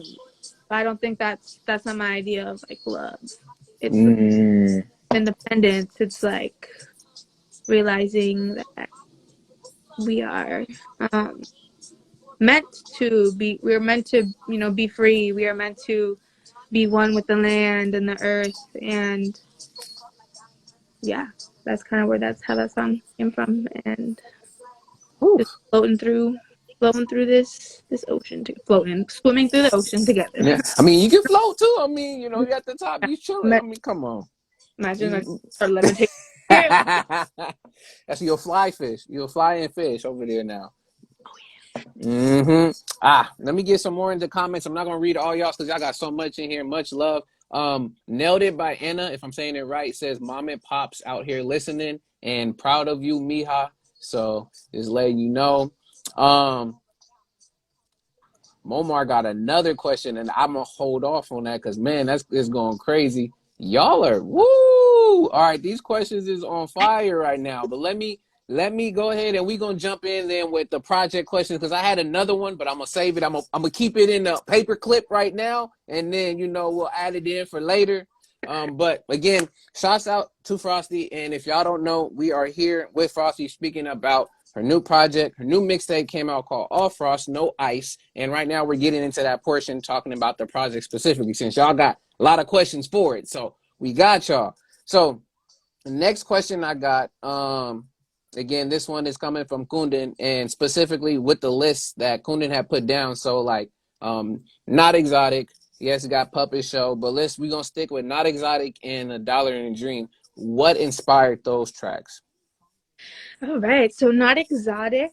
don't think that's not my idea of like love. It's independence. It's like realizing that we are meant to be, we're meant to, you know, be free. We are meant to be one with the land and the earth. And yeah, that's kind of where, that's how that song came from. And just floating through this ocean, swimming through the ocean together. Yeah, I mean, you can float too. I mean, you know, you're at the top, you chilling. I mean, come on. Imagine like start levitating. Here. That's your fly fish. You're a flying fish over there now. Let me get some more into comments. I'm not gonna read all y'all because y'all got so much in here. Much love. Nailed it by Anna, if I'm saying it right, says mom and pops out here listening and proud of you, Mija. So just letting you know. Momar got another question, and I'm gonna hold off on that because man, that's going crazy. Y'all are woo! All right, these questions is on fire right now. But let me go ahead and we gonna jump in then with the project questions because I had another one, but I'm gonna save it. I'm gonna keep it in the paper clip right now, and then we'll add it in for later. But again, shouts out to Frosty, and if y'all don't know, we are here with Frosty speaking about her new project. Her new mixtape came out called All Frost, No Ice. And right now we're getting into that portion talking about the project specifically since y'all got a lot of questions for it. So we got y'all. So the next question I got, again, this one is coming from Kundin and specifically with the list that Kundin had put down. So like Not Exotic. Yes, it got Puppet Show, but we're going to stick with Not Exotic and A Dollar and a Dream. What inspired those tracks? All right, so Not Exotic,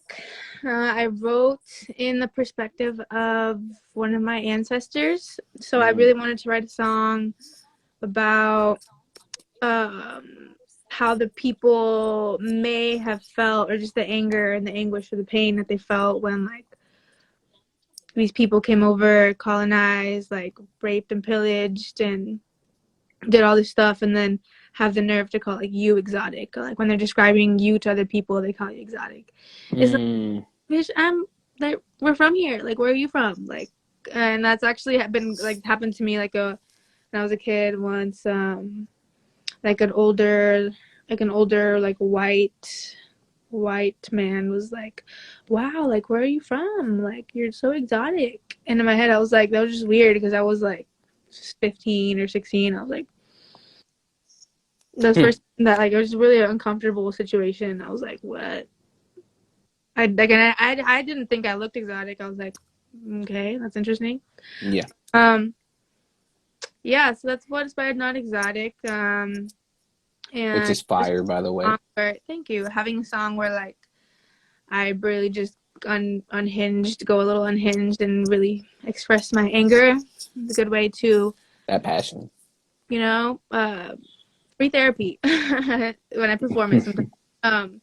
I wrote in the perspective of one of my ancestors. So I really wanted to write a song about how the people may have felt, or just the anger and the anguish or the pain that they felt when like these people came over, colonized, like raped and pillaged and did all this stuff, and then have the nerve to call like you exotic. Like when they're describing you to other people, they call you exotic. It's like, bitch, like, we're from here. Like, where are you from? Like, and that's actually been like happened to me like when I was a kid once. Like an older like white man was like, wow, like where are you from? Like you're so exotic. And in my head I was like, that was just weird because I was like 15 or 16. I was like, that's first that like it was really an uncomfortable situation. I was like, what? I like, and I didn't think I looked exotic. I was like, okay, that's interesting. Yeah. Yeah, so that's what inspired Not Exotic. And which And is fire, by the way. thank you. Having a song where like I really just unhinged, go a little unhinged, and really express my anger. It's a good way to that passion. Free therapy when I perform it sometimes.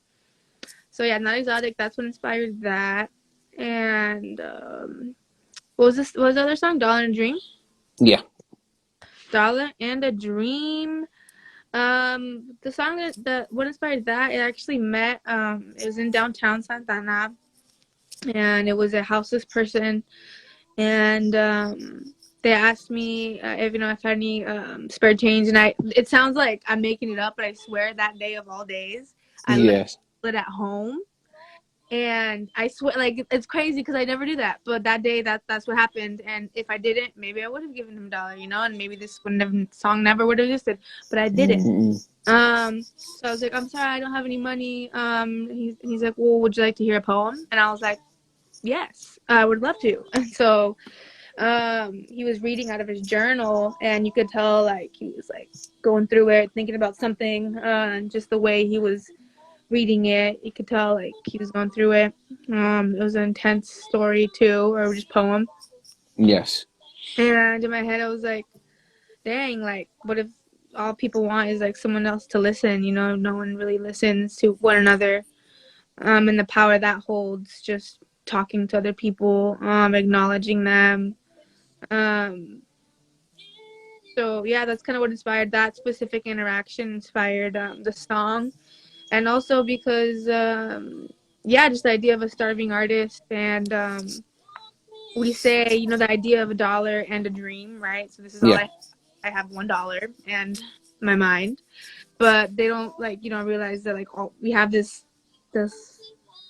So yeah, Not Exotic. That's what inspired that. And what was this? What was the other song? Dollar and a Dream. Yeah. Dollar and a Dream. The song that what inspired that, it actually met. It was in downtown Santa Ana, and it was a houseless person, and they asked me if if I had any spare change, and it sounds like I'm making it up, but I swear that day of all days, I left it at home, And I swear, like, it's crazy because I never do that. But that day, that's what happened. And if I didn't, maybe I would have given him $1, you know, and maybe this wouldn't have song never would have existed. But I didn't. So I was like, I'm sorry, I don't have any money. He's like, well, would you like to hear a poem? And I was like, yes, I would love to. And so, he was reading out of his journal, and you could tell like he was like going through it, thinking about something. And just the way he was reading it, you could tell like he was going through it. It was an intense story too, or just poem. Yes. And in my head, I was like, dang, like, what if all people want is like someone else to listen? You know, no one really listens to one another. And the power that holds just talking to other people, acknowledging them. So yeah, that's kind of what inspired that specific interaction, inspired the song. And also because yeah, just the idea of a starving artist. And we say, you know, the idea of $1 and a dream, right? So this is all Yeah. I have $1 and my mind. But they don't, like, you know, realize that like all we have this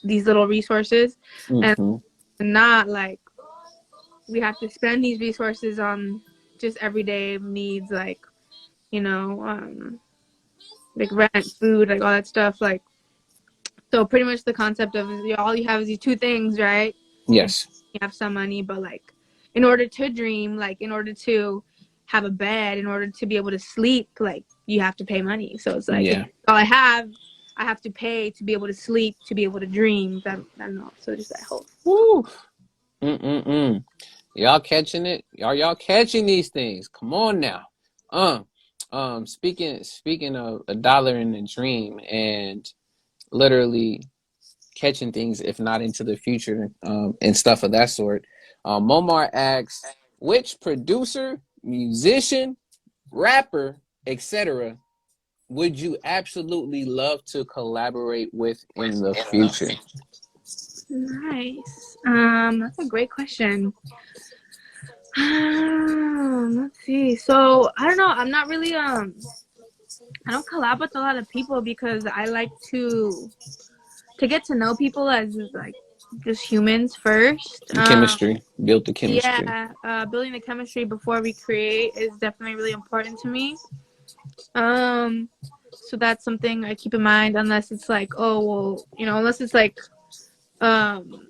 these little resources. And Mm-hmm. not like we have to spend these resources on just everyday needs, like, you know, like rent, food, like all that stuff. Like, so pretty much the concept of all you have is these two things, right? You Yes. have some money, but like in order to dream, like in order to have a bed, in order to be able to sleep, like you have to pay money. So it's like, if Yeah. all I have to pay to be able to sleep, to be able to dream. That I don't know. So just that whole. Woo. Mm-mm-mm. Y'all catching it? Y'all catching these things? Come on now. Speaking of $1 in a dream and literally catching things, if not into the future, and stuff of that sort. Momar asks, which producer, musician, rapper, etc., would you absolutely love to collaborate with in the future? Nice. That's a great question. Let's see. So I don't know. I'm not really I don't collab with a lot of people because I like to get to know people as like just humans first. Chemistry. Build the chemistry. Yeah, building the chemistry before we create is definitely really important to me. Um, so that's something I keep in mind, unless it's like, oh well, you know, unless it's um,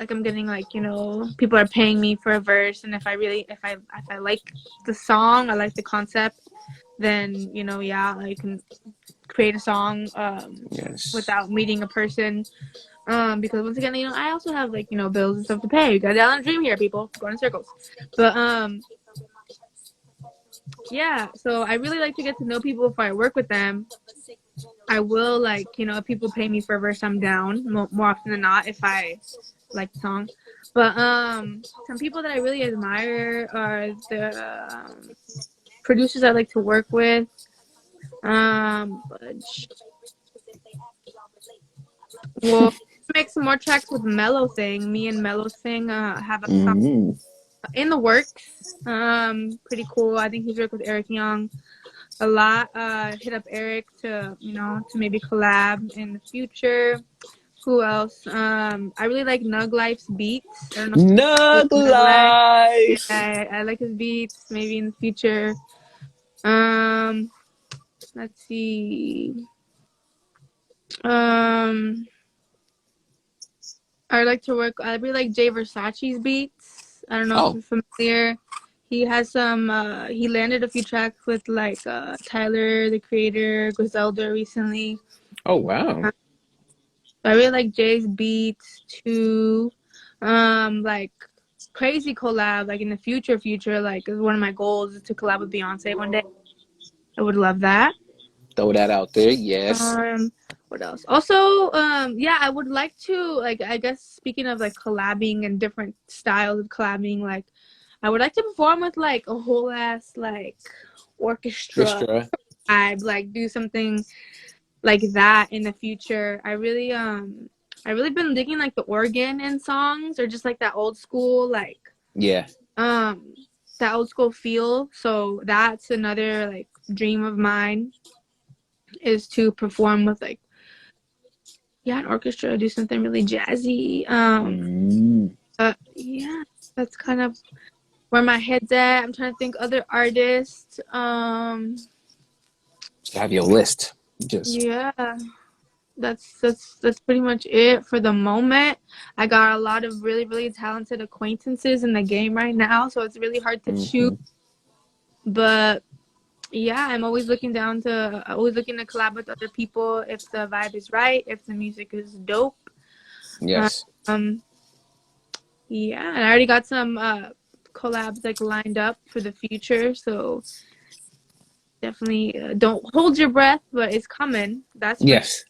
like I'm getting like, you know, people are paying me for a verse, and if I like the song, I like the concept, then, you know, yeah, I can create a song Yes. without meeting a person. Because once again, you know, I also have like, you know, bills and stuff to pay. You got down a dream here, people. Going in circles. But yeah, so I really like to get to know people before I work with them. I will, like, you know, if people pay me for a verse, I'm down more often than not if I like the song. But some people that I really admire are the producers I like to work with. But we'll make some more tracks with Mellow Thing. Me and Mellow Thing have a song Mm-hmm. in the works. Pretty cool. I think he's worked with Eric Young a lot. Hit up Eric to, you know, to maybe collab in the future. Who else? I really like Nug Life's beats. I don't know if Nug Nug Life. Yeah, life. I like his beats. Maybe in the future. Um, let's see. Um, I like to work. I really like Jay Versace's beats. I don't know if Oh. you're familiar. He has some. He landed a few tracks with like Tyler, the Creator, Griselda recently. Oh wow. I really like Jay's beats too. Like crazy collab. Like in the future, like is one of my goals is to collab with Beyonce one day. I would love that. Throw that out there. Yes. Um, what else? Also, yeah, I would like to, like, I guess speaking of like collabing and different styles of collabing, like I would like to perform with like a whole ass like orchestra Orchestra. vibe, like do something like that in the future. I really been digging like the organ in songs, or just like that old school Yeah. um that old school feel. So that's another like dream of mine, is to perform with like an orchestra, do something really jazzy. Mm. Yeah, that's kind of where my head's at. I'm trying to think other artists. Just have your list. Just Yeah, that's pretty much it for the moment. I got a lot of really, really talented acquaintances in the game right now, so it's really hard to choose. hmm But yeah, I'm always looking to collab with other people if the vibe is right, if the music is dope. yes, Um, yeah, and I already got some collabs like lined up for the future, so definitely don't hold your breath, but it's coming. That's for sure. yes.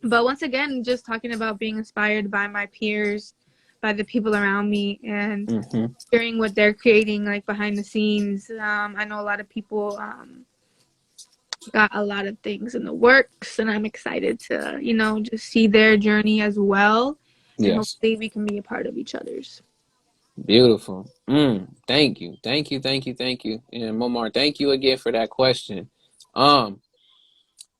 But once again, just talking about being inspired by my peers, by the people around me, and hmm hearing what they're creating like behind the scenes. I know a lot of people got a lot of things in the works, and I'm excited to, just see their journey as well, and Yes. hopefully we can be a part of each other's. Beautiful. Thank you. Thank you. Thank you. Thank you. And Momar, thank you again for that question. Um,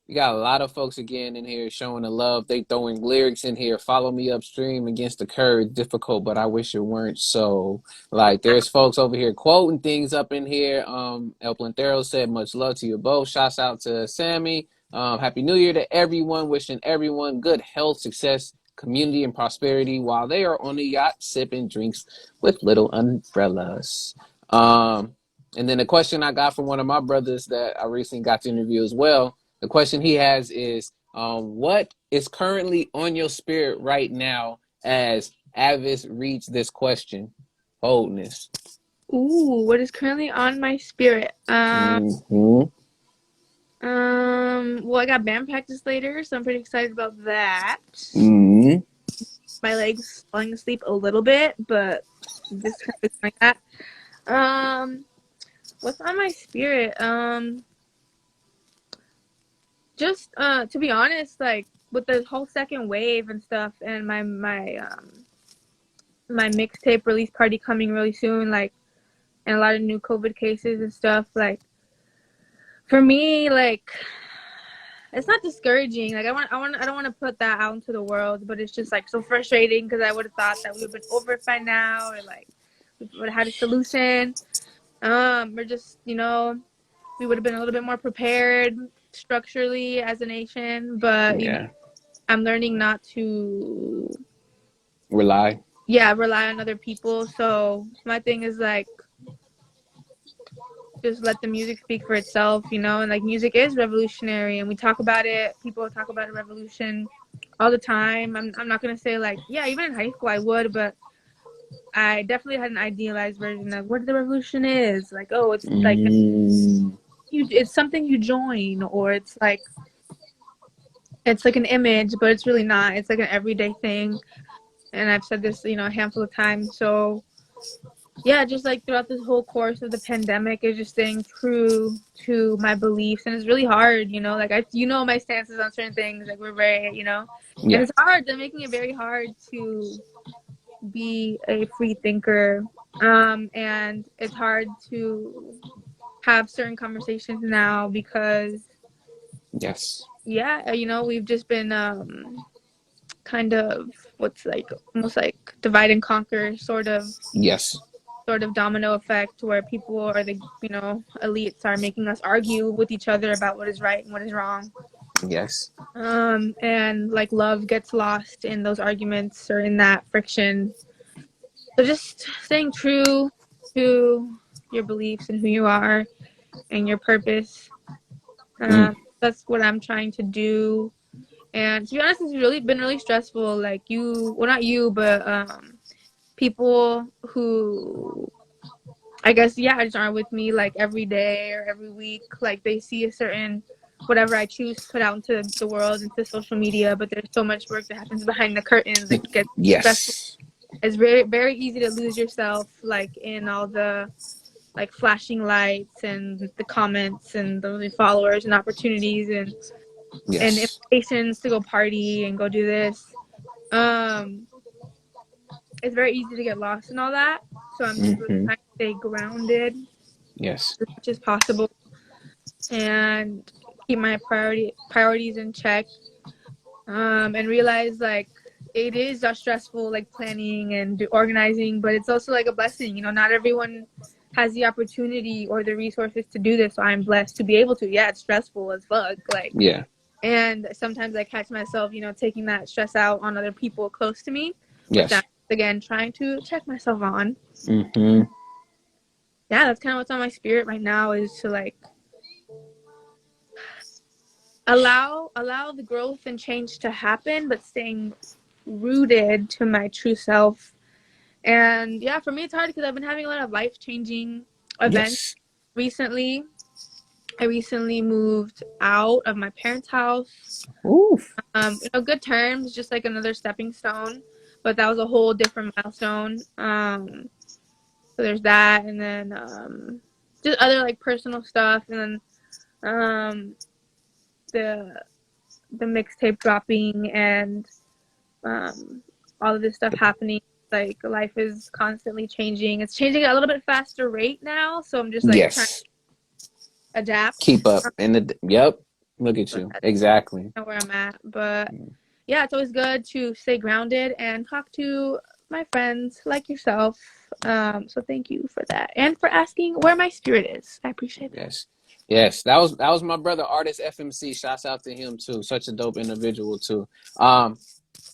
We got a lot of folks again in here showing the love. They throwing lyrics in here. Follow me upstream against the curve. Difficult, but I wish it weren't so. Like there's folks over here quoting things up in here. El Plantero said, "Much love to you both." Shouts out to Sammy. Happy New Year to everyone. Wishing everyone good health, success, community, and prosperity while they are on the yacht sipping drinks with little umbrellas. And then the question I got from one of my brothers that I recently got to interview as well, the question he has is, what is currently on your spirit right now as Avis reads this question? Boldness. Ooh, what is currently on my spirit? Mm-hmm. Well, I got band practice later, so I'm pretty excited about that. Mm-hmm. My legs falling asleep a little bit, but just kind of like that. Um, what's on my spirit? Just to be honest, like with the whole second wave and stuff, and my mixtape release party coming really soon, like, and a lot of new COVID cases and stuff, like for me, like it's not discouraging. Like I don't want to put that out into the world, but it's just like so frustrating because I would have thought that we would have been over it by now, or like we would have had a solution. Or just we would have been a little bit more prepared structurally as a nation, but Yeah. I'm learning not to, Rely. yeah, rely on other people. So my thing is like just let the music speak for itself, and like music is revolutionary, and we talk about it. People talk about a revolution all the time. I'm not gonna say like, yeah, even in high school I would, but I definitely had an idealized version of what the revolution is. Like, oh, it's like Mm, it's something you join, or it's like an image, but it's really not. It's like an everyday thing. And I've said this, a handful of times. So yeah, just like throughout this whole course of the pandemic, is just staying true to my beliefs, and it's really hard. Like my stances on certain things. Like we're very, and yeah. it's hard. They're making it very hard to be a free thinker, and it's hard to have certain conversations now because Yes. yeah, we've just been kind of what's like almost like divide and conquer Yes. sort of domino effect where people or the elites are making us argue with each other about what is right and what is wrong, Yes. and like love gets lost in those arguments or in that friction. So just staying true to your beliefs and who you are and your purpose. Mm, That's what I'm trying to do. And to be honest, it's really been really stressful. Like well, not you, but people who I guess yeah, just aren't with me like every day or every week. Like they see a certain whatever I choose to put out into the world, into social media, but there's so much work that happens behind the curtains. It gets stressful. yes. It's very, very easy to lose yourself like in all the like flashing lights and the comments and the followers and opportunities and Yes. invitations to go party and go do this. Um, it's very easy to get lost in all that. So I'm just really hmm trying to stay grounded Yes. as much as possible and keep my priorities in check. and realize like it is just stressful, like planning and organizing, but it's also like a blessing. You know, not everyone has the opportunity or the resources to do this. So I'm blessed to be able to. Yeah, it's stressful as fuck. Like, Yeah. and sometimes I catch myself, you know, taking that stress out on other people close to me, which I'm Yes. again trying to check myself on. Mm-hmm. Yeah, that's kind of what's on my spirit right now, is to like allow the growth and change to happen, but staying rooted to my true self. And yeah, for me it's hard because I've been having a lot of life changing events Yes. recently. I recently moved out of my parents' house. Oof. You know, good terms, just like another stepping stone, but that was a whole different milestone. So there's that, and then just other like personal stuff, and then the the mixtape dropping, and um, all of this stuff happening. Like life is constantly changing. It's changing at a little bit faster rate now, so I'm just like trying to Yes. adapt. Keep up. And the yep. Look at But you. that's Exactly. kind of where I'm at. But yeah, it's always good to stay grounded and talk to my friends like yourself. So thank you for that, and for asking where my spirit is. I appreciate that. Yes. Yes. That was my brother, artist FMC. Shouts out to him too. Such a dope individual too.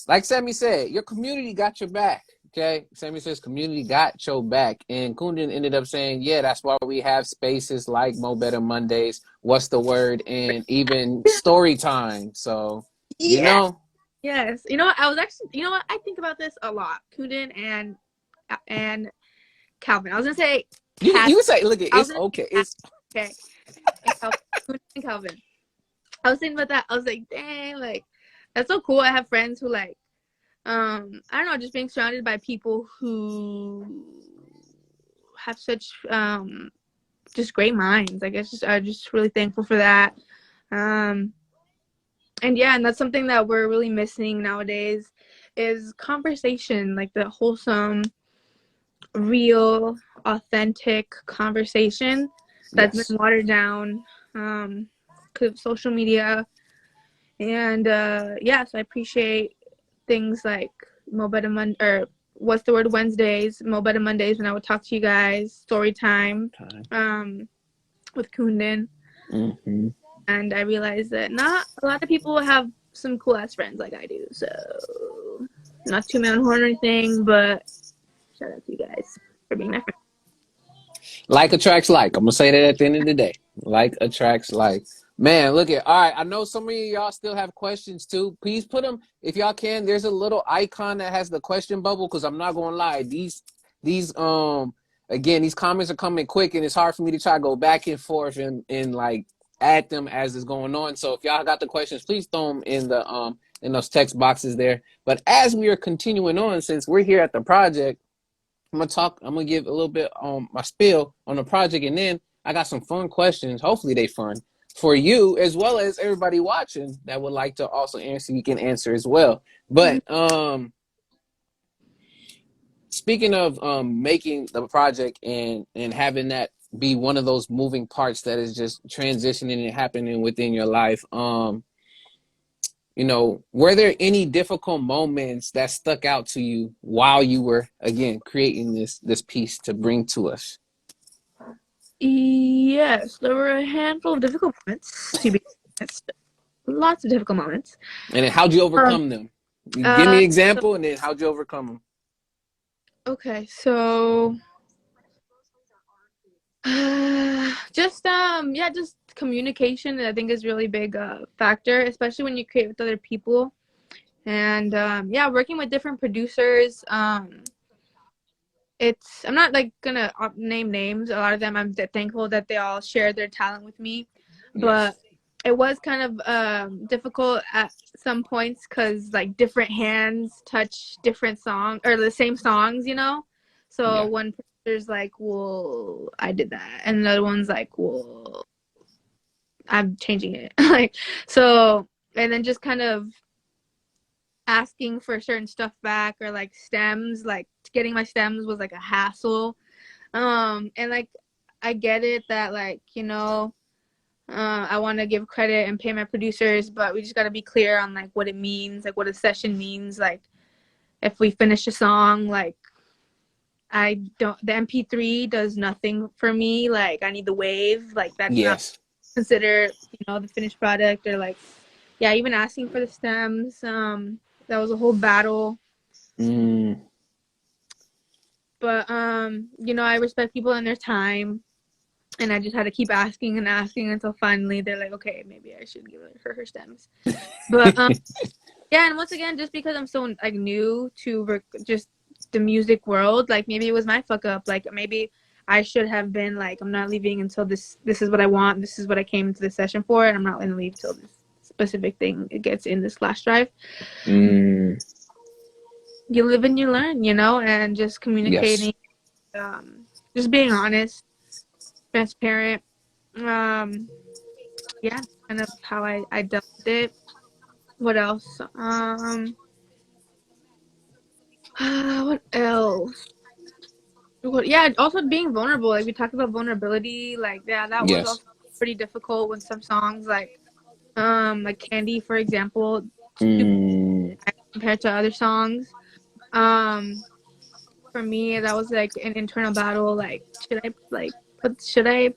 Like Sammy said, your community got your back. Okay. Sammy says community got your back. And Kundin ended up saying, yeah, that's why we have spaces like Mo Better Mondays, What's the Word, and even story time. So, you Yeah. know, Yes. You know what? I was actually. You know what? I think about this a lot. Kuden and Calvin. I was gonna say you Cass. can say, look, I was it's gonna say okay. Cass. It's Okay. And Calvin. Kuden and Calvin. I was thinking about that. I was like, dang, like that's so cool. I have friends who like, I don't know, just being surrounded by people who have such just great minds. I guess just I'm just really thankful for that. Um, and yeah, and that's something that we're really missing nowadays is conversation, like the wholesome, real, authentic conversation that's yes. been watered down because of social media. And yeah, so I appreciate things like Mo Better Mon or what's the word Wednesdays, Mo Better Mondays, when I would talk to you guys, story time, Time. um, with Kundin. Mm-hmm. And I realized that not a lot of people have some cool ass friends like I do. So not too man horn or anything, but shout out to you guys for being my friend. Like attracts like. I'm gonna say that at the end of the day. Like attracts like. Man, look at all right. I know some of y'all still have questions too. Please put them if y'all can. There's a little icon that has the question bubble because I'm not gonna lie. These again these comments are coming quick and it's hard for me to try to go back and forth and like add them as it's going on. So if y'all got the questions, please throw them in those text boxes there. But as we are continuing on, since we're here at the project, I'm gonna give a little bit on my spiel on the project, and then I got some fun questions. Hopefully they fun for you as well as everybody watching that would like to also answer. You can answer as well. But speaking of making the project and having that be one of those moving parts that is just transitioning and happening within your life, you know, were there any difficult moments that stuck out to you while you were again creating this piece to bring to us? Yes, there were a handful of difficult moments, to be honest. Lots of difficult moments. And then how'd you Um, overcome them? You give me uh, an so, example, and then how'd you overcome them? okay, so just yeah, just communication I think is really big factor, especially when you create with other people. And yeah, working with different producers. It's I'm not like gonna name names. A lot of them I'm thankful that they all shared their talent with me, Yes. but it was kind of difficult at some points because like different hands touch different songs or the same songs, you know. So Yeah. one producer's like, "Well, I did that," and the other one's like, "Well, I'm changing it." Like so, and then just kind of asking for certain stuff back or like stems, like getting my stems was like a hassle. And like I get it that like, you know, I want to give credit and pay my producers, but we just got to be clear on like what it means, like what a session means. Like if we finish a song, like I don't, the MP3 does nothing for me. Like I need the wave. Like that's not Yes. considered, the finished product. Or like, yeah, even asking for the stems. That was a whole battle. But I respect people and their time, and I just had to keep asking and asking until finally they're like, okay, maybe I should give her stems. But yeah, and once again, just because I'm so like new to just the music world, like maybe it was my fuck up. Like maybe I should have been like, I'm not leaving until this is what I want. This is what I came into the session for, and I'm not going to leave till this specific thing it gets in this flash drive. You live and you learn, and just communicating, just being honest, transparent. Yeah, kind of how I dealt with it. What else? What else? Yeah, also being vulnerable. Like we talked about vulnerability. Like yeah, that was Yes. also pretty difficult with some songs. Like Candy, for example, compared to other songs. For me, that was like an internal battle. Like, should I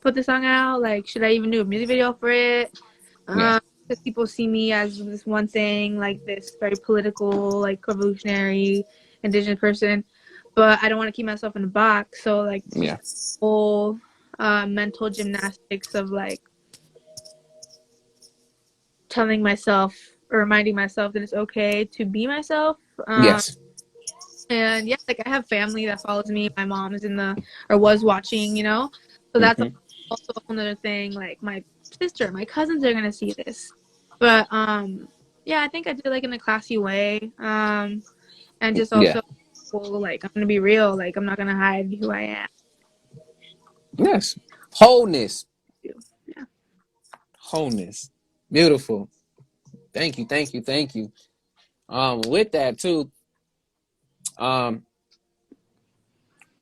put the song out? Like, should I even do a music video for it? Yeah. Because people see me as this one thing, like this very political, like revolutionary, indigenous person, but I don't want to keep myself in a box. So like, Yeah. whole mental gymnastics of like telling myself or reminding myself that it's okay to be myself. Yes. And yeah, like I have family that follows me. My mom is or was watching, so that's also a whole other thing. Like my sister, my cousins are gonna see this, but yeah, I think I did like in a classy way, and just Yeah. also, well, like I'm gonna be real. Like I'm not gonna hide who I am. Yes. Wholeness. Yeah. Wholeness. Beautiful. Thank you. Thank you. Thank you. With that too, um,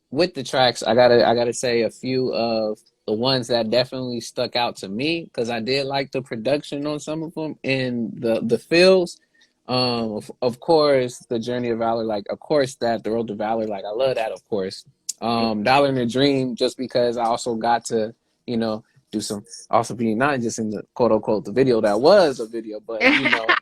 with the tracks, I gotta say a few of the ones that definitely stuck out to me because I did like the production on some of them and the feels. Of course, the Journey of Valor, like of course that the Road to Valor, like I love that, of course. Dollar in a Dream, just because I also got to, do some also being not just in the quote unquote the video that was a video, but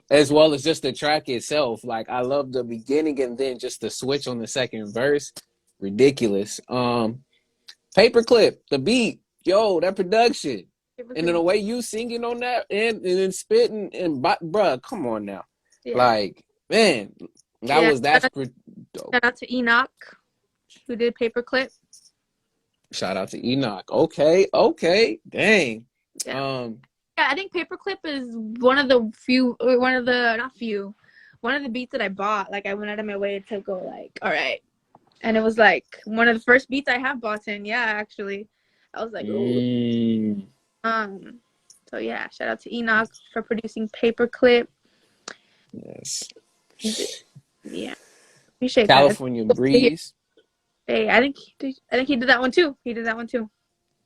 as well as just the track itself. Like I love the beginning and then just the switch on the second verse. Ridiculous. Paperclip, the beat, yo, that production. And then the way you singing on that and then spitting and bruh, come on now. Yeah. Like, man, that's pretty dope. Shout out to Enoch, who did Paperclip. Shout out to Enoch. Okay, dang. Yeah. Yeah, I think Paperclip is one of the beats that I bought. Like I went out of my way to go like, all right. And it was like one of the first beats I have bought in. Yeah, actually. I was like, ooh. So yeah, shout out to Enoch for producing Paperclip. Yes. Yeah. Appreciate California that. Breeze. Hey, I think he did that one too.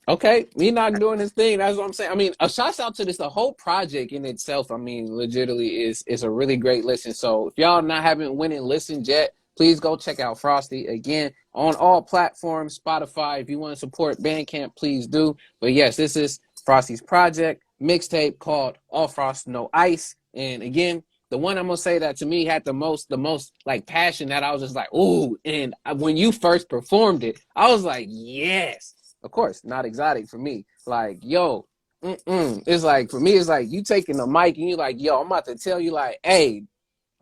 Okay, Enoch doing his thing. That's what I'm saying. I mean, a shout out to this. The whole project in itself, I mean, legitimately is a really great listen. So if y'all haven't went and listened yet, please go check out Frosty again on all platforms. Spotify. If you want to support Bandcamp, please do. But yes, this is Frosty's project mixtape called All Frost No Ice. And again, the one I'm gonna say that to me had the most like passion that I was just like, ooh. And when you first performed it, I was like, yes. Of course, not exotic for me. Like, yo, it's like, for me, it's like you taking the mic and you like, yo, I'm about to tell you like, hey,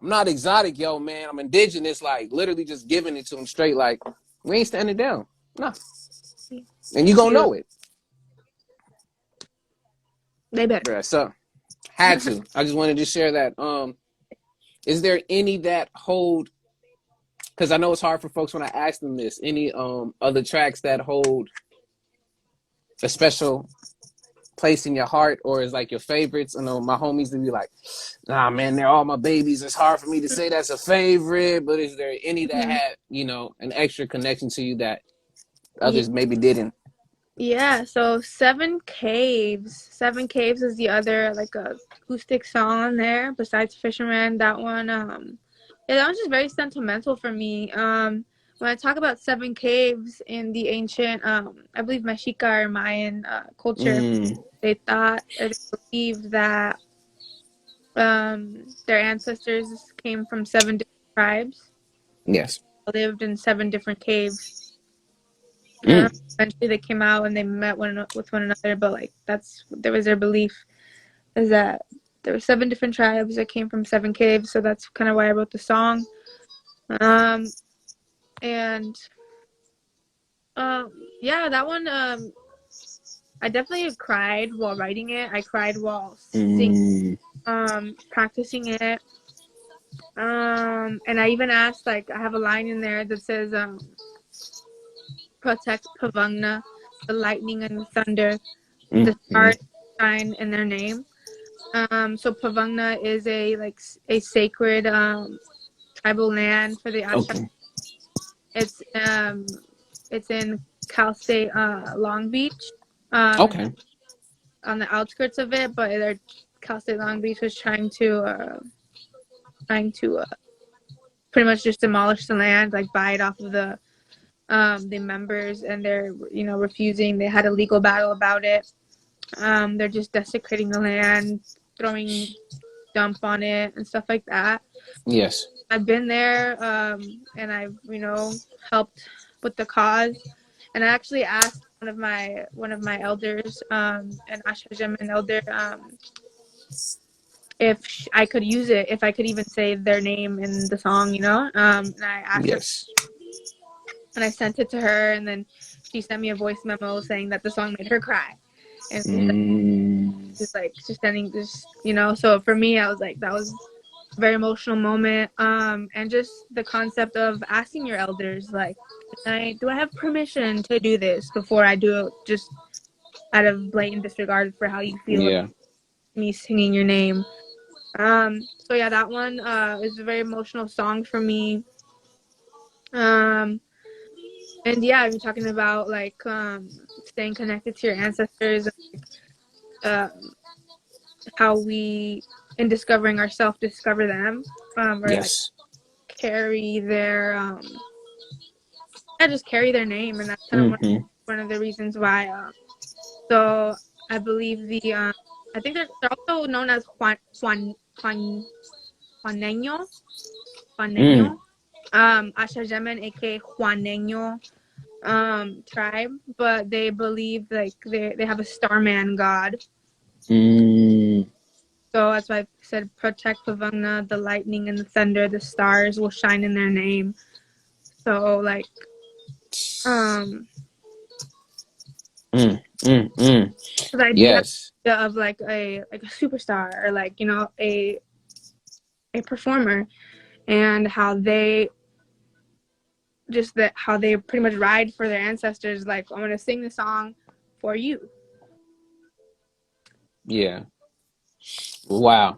I'm not exotic, yo, man. I'm indigenous, like literally just giving it to them straight. Like, we ain't standing down. Nah. And you gonna know it. They better. Bruh, so had to. I just wanted to share that. Is there any that hold, because I know it's hard for folks when I ask them this, any other tracks that hold a special place in your heart or is like your favorites? I know my homies to be like, nah, man, they're all my babies. It's hard for me to say that's a favorite, but is there any that had, an extra connection to you that others maybe didn't? Yeah, so Seven Caves. Seven Caves is the other like a acoustic song on there besides Fisherman. That one, yeah, that one's just very sentimental for me. When I talk about Seven Caves in the ancient, I believe Mexica or Mayan culture, Mm, they thought or they believed that their ancestors came from seven different tribes, yes. lived in seven different caves. Mm, Eventually, they came out and they met with one another, but like that was their belief is that there were seven different tribes that came from seven caves, so that's kind of why I wrote the song. Um, and yeah, that one I definitely cried while writing it. I cried while singing, mm, practicing it. And I even asked, like, I have a line in there that says, protect Pavangna, the lightning and the thunder, mm, the stars mm. shine in their name. So Pavangna is a sacred tribal land for the Asha. Okay. It's it's in Cal State Long Beach, um, Okay. on the outskirts of it, but Cal State Long Beach was trying to pretty much just demolish the land, like buy it off of the members, and they're refusing. They had a legal battle about it. They're just desecrating the land, throwing dump on it and stuff like that. Yes. I've been there, and I've helped with the cause, and I actually asked one of my elders, an Ashajaman elder, if I could use it, if I could even say their name in the song, and I asked her, Yes. and I sent it to her, and then she sent me a voice memo saying that the song made her cry, and Mm, she's like just sending this, So for me, I was like, that was a very emotional moment, and just the concept of asking your elders, like, do I have permission to do this before I do it, just out of blatant disregard for how you feel about yeah. me singing your name. So yeah, that one is a very emotional song for me. Um, and yeah, I've been talking about like staying connected to your ancestors, um, how we in discovering ourselves discover them, or like Yes. carry their I just carry their name, and that's kind of Mm-hmm. one of the reasons why. So I believe I think they're also known as Juaneño, Mm, Juaneño, Ashajemen, aka Juaneño, tribe, but they believe like they have a starman god. mm, So that's why I said protect Pavangna, the lightning and the thunder, the stars will shine in their name. So like um mm. because I do have Yes. the idea of like a superstar, or like a performer, and how they pretty much ride for their ancestors, like, I'm gonna sing the song for you. Yeah. Wow.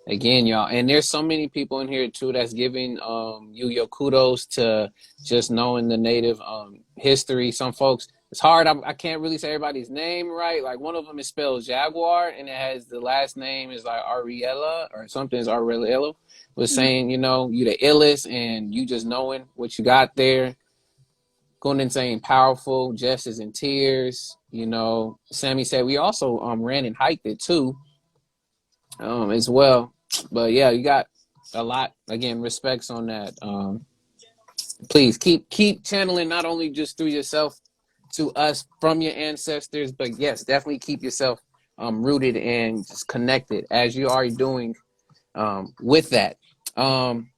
Again, y'all, and there's so many people in here too that's giving you your kudos to just knowing the native history. Some folks, it's hard. I can't really say everybody's name right. Like one of them is spelled Jaguar, and it has the last name is like Ariella or something is Ariella. Was Mhm. saying, you the illest, and you just knowing what you got there. Going and saying powerful. Jess is in tears. Sammy said we also ran and hiked it too, as well. But yeah, you got a lot again. Respects on that. Please keep channeling not only just through yourself to us from your ancestors, but yes, definitely keep yourself rooted and just connected as you are doing with that. Um,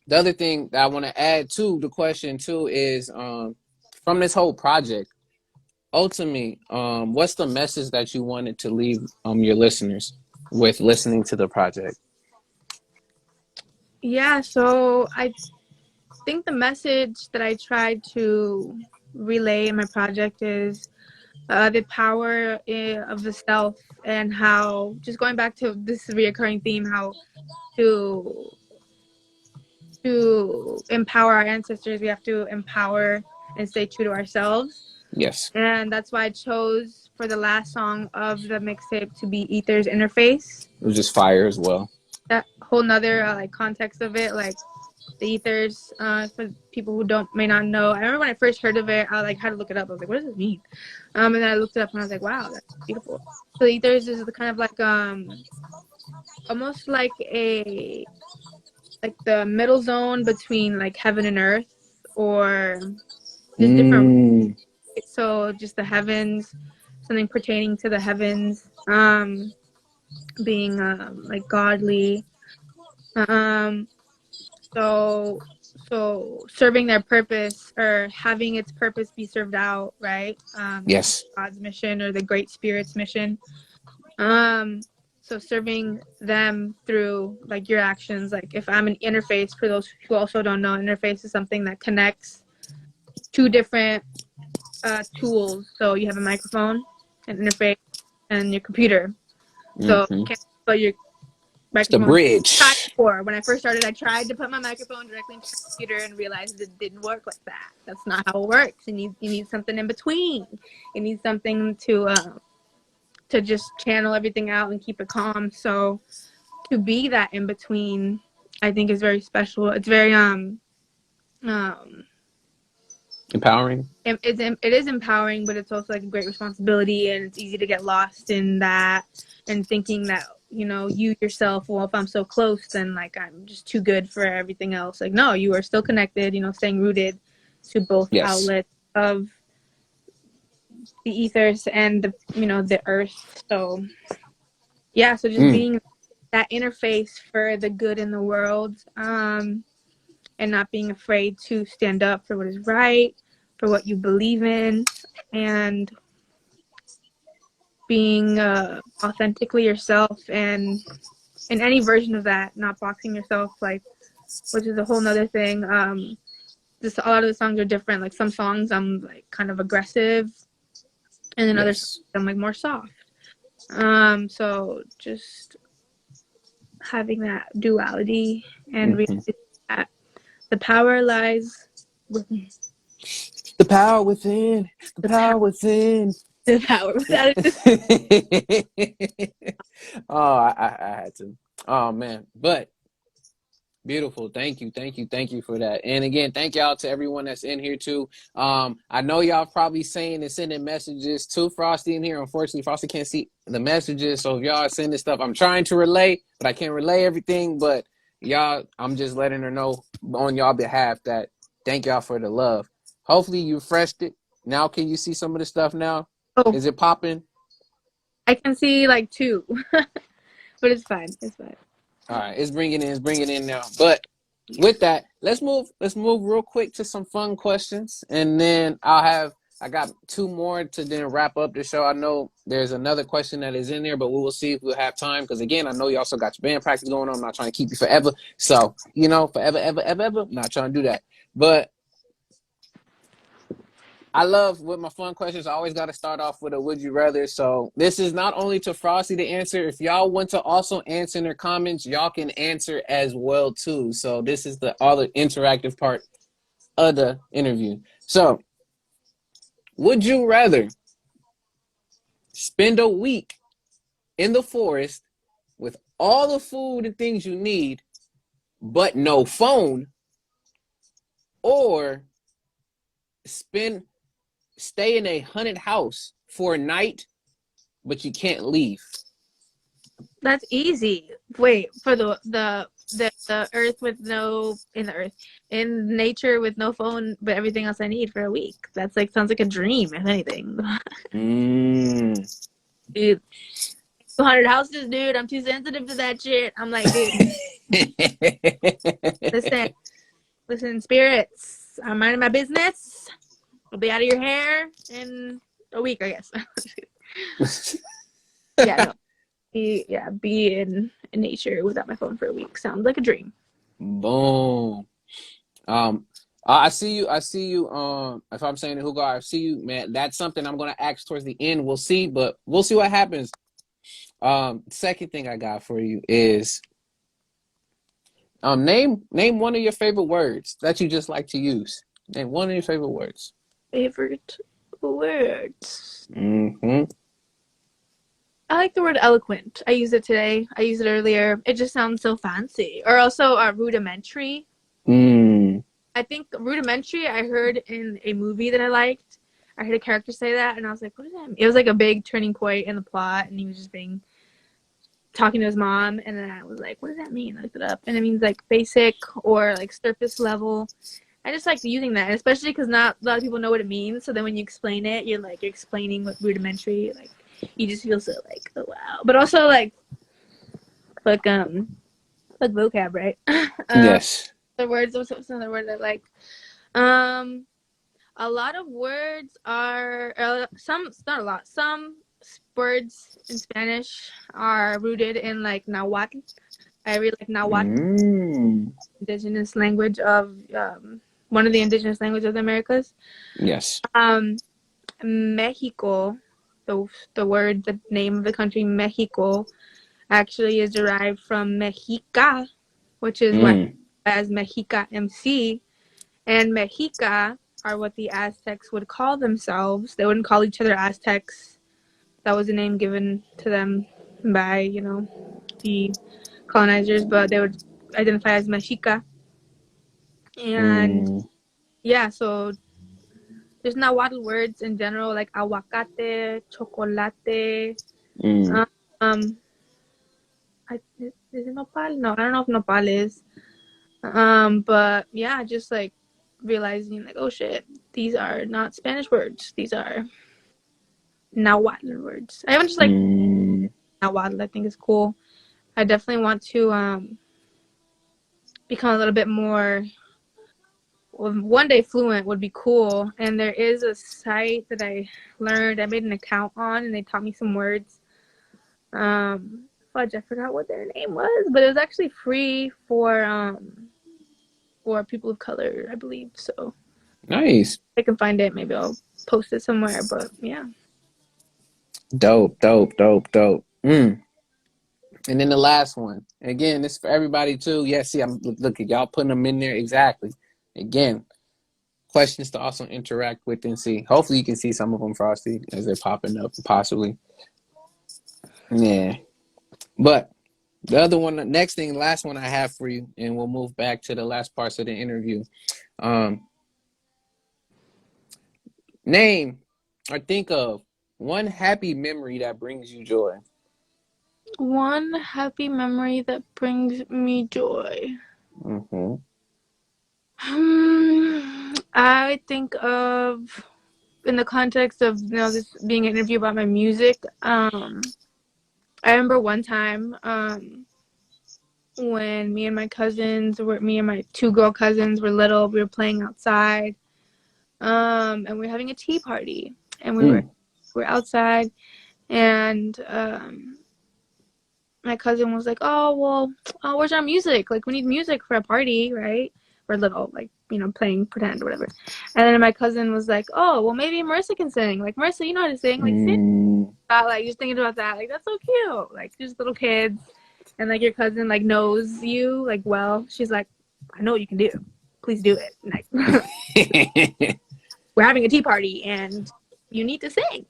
the other thing that I want to add to the question too is from this whole project, ultimately, what's the message that you wanted to leave your listeners with listening to the project? Yeah, so I think the message that I tried to relay in my project is the power of the self, and how, just going back to this reoccurring theme, how to empower our ancestors, we have to empower and stay true to ourselves. Yes. And that's why I chose for the last song of the mixtape to be Ether's Interface. It was just fire as well. That whole nother like context of it, like the ethers, for people who may not know. I remember when I first heard of it, I like had to look it up. I was like, what does this mean? And then I looked it up and I was like, wow, that's beautiful. So the ethers is the kind of like almost like the middle zone between like heaven and earth, or there's different. So just the heavens, something pertaining to the heavens, being like godly. So serving their purpose, or having its purpose be served out, right? Yes. God's mission or the Great Spirit's mission. So serving them through like your actions. Like if I'm an interface, for those who also don't know, interface is something that connects two different tools. So you have a microphone, an interface, and your computer. So but your It's the microphone bridge. when I first started, I tried to put my microphone directly into the computer and realized it didn't work like that. That's not how it works. You need something in between. You need something to just channel everything out and keep it calm. So to be that in between, I think is very special. It's very Empowering. it is empowering, but it's also like a great responsibility, and it's easy to get lost in that and thinking that, you know, you yourself, well, if I'm so close, then like I'm just too good for everything else. Like, no, you are still connected, you know, staying rooted to both Yes. outlets of the ethers and the, you know, the earth. So yeah, so just being that interface for the good in the world, and not being afraid to stand up for what is right, for what you believe in, and being authentically yourself, and in any version of that, not boxing yourself, like, which is a whole nother thing. Just a lot of the songs are different. Like some songs I'm like kind of aggressive, and then other songs Yes. I'm like more soft. So just having that duality and realizing that the power lies within. The power within. The The power, power within. the power without it. Oh, I had to. Oh man, but beautiful. Thank you for that. And again, thank y'all to everyone that's in here too. I know y'all probably saying and sending messages to Frosty in here. Unfortunately, Frosty can't see the messages, so if y'all are sending stuff, I'm trying to relay, but I can't relay everything. But y'all, I'm just letting her know on y'all behalf that thank y'all for the love. Hopefully you refreshed it. Now can you see some of the stuff now? Oh, Is it popping? I can see like two, but it's fine. It's fine. All right, it's bringing in now. But with that, let's move real quick to some fun questions, and then I got two more to then wrap up the show. I know there's another question that is in there, but we will see if we'll have time, because again, I know you also got your band practice going on. I'm not trying to keep you forever, so you know, forever, ever, I'm not trying to do that. But I love with my fun questions. I always got to start off with a would you rather. So this is not only to Frosty to answer. If y'all want to also answer in their comments, y'all can answer as well too. So this is the other interactive part of the interview. So would you rather spend a week in the forest with all the food and things you need, but no phone, or stay in a haunted house for a night, but you can't leave? That's easy. Wait, for the earth with no in the earth in nature with no phone, but everything else I need for a week. That's like sounds like a dream, if anything. Dude, 200 houses, dude. I'm too sensitive to that shit. I'm like, dude, listen, spirits. I'm minding my business. I'll be out of your hair in a week, I guess. Yeah, no. Be in nature without my phone for a week. Sounds like a dream. Boom. I see you. If I'm saying it, Hugo, I see you, man. That's something I'm gonna ask towards the end. We'll see, but we'll see what happens. Second thing I got for you is name one of your favorite words that you just like to use. Name one of your favorite words. Favorite words. Mm-hmm. I like the word eloquent. I used it today. I used it earlier. It just sounds so fancy. Or also rudimentary. Mm. I think rudimentary, I heard in a movie that I liked. I heard a character say that, and I was like, what does that mean? It was like a big turning point in the plot, and he was just talking to his mom, and then I was like, what does that mean? I looked it up, and it means like basic or like surface level. I just like using that, especially because not a lot of people know what it means. So then when you explain it, you're explaining what rudimentary, like you just feel so like, oh wow. But also like vocab, right? Yes. The words. What's another word I like? Um, a lot of words are some, not a lot. Some words in Spanish are rooted in like Nahuatl. I really like Nahuatl, Mm. indigenous language of one of the indigenous languages of the Americas. Yes. Mexico, the name of the country Mexico, actually is derived from Mexica, which is what Mm. as Mexica MC, and Mexica are what the Aztecs would call themselves. They wouldn't call each other Aztecs. That was a name given to them by, the colonizers, but they would identify as Mexica. And Mm. yeah, so there's Nahuatl words in general like aguacate, chocolate. Mm. Um, is it nopal? No, I don't know if nopal is. But yeah, just like realizing like, oh shit, these are not Spanish words. These are Nahuatl words. I haven't just like Mm. Nahuatl. I think is cool. I definitely want to become a little bit more. Well, one day fluent would be cool. And there is a site that I learned. I made an account on, and they taught me some words. Fudge, I forgot what their name was, but it was actually free for people of color, I believe. So Nice. if I can find it, maybe I'll post it somewhere. But yeah. Dope. Dope. Dope. Dope. Mm. And then the last one. Again, this is for everybody too. Yeah, see, I'm look at y'all putting them in there exactly. Again, questions to also interact with and see. Hopefully, you can see some of them, Frosty, as they're popping up, possibly. Yeah. But the other one, the next thing, last one I have for you, and we'll move back to the last parts of the interview. Um, Name or think of one happy memory that brings you joy. One happy memory that brings me joy. Mm-hmm. I think of in the context of this being an interview about my music. I remember one time when me and my two girl cousins were little. We were playing outside, and we were having a tea party, and Mm. we're outside, and my cousin was like, "Oh well, where's our music? Like, we need music for a party, right? We're little, like playing pretend or whatever." And then my cousin was like, "Oh well, maybe Marissa can sing. Like, Marissa, you know how to sing. Like, sing." Mm. Like just thinking about that, like that's so cute. Like just little kids, and like your cousin like knows you like well. She's like, "I know what you can do. Please do it." And, like we're having a tea party and you need to sing.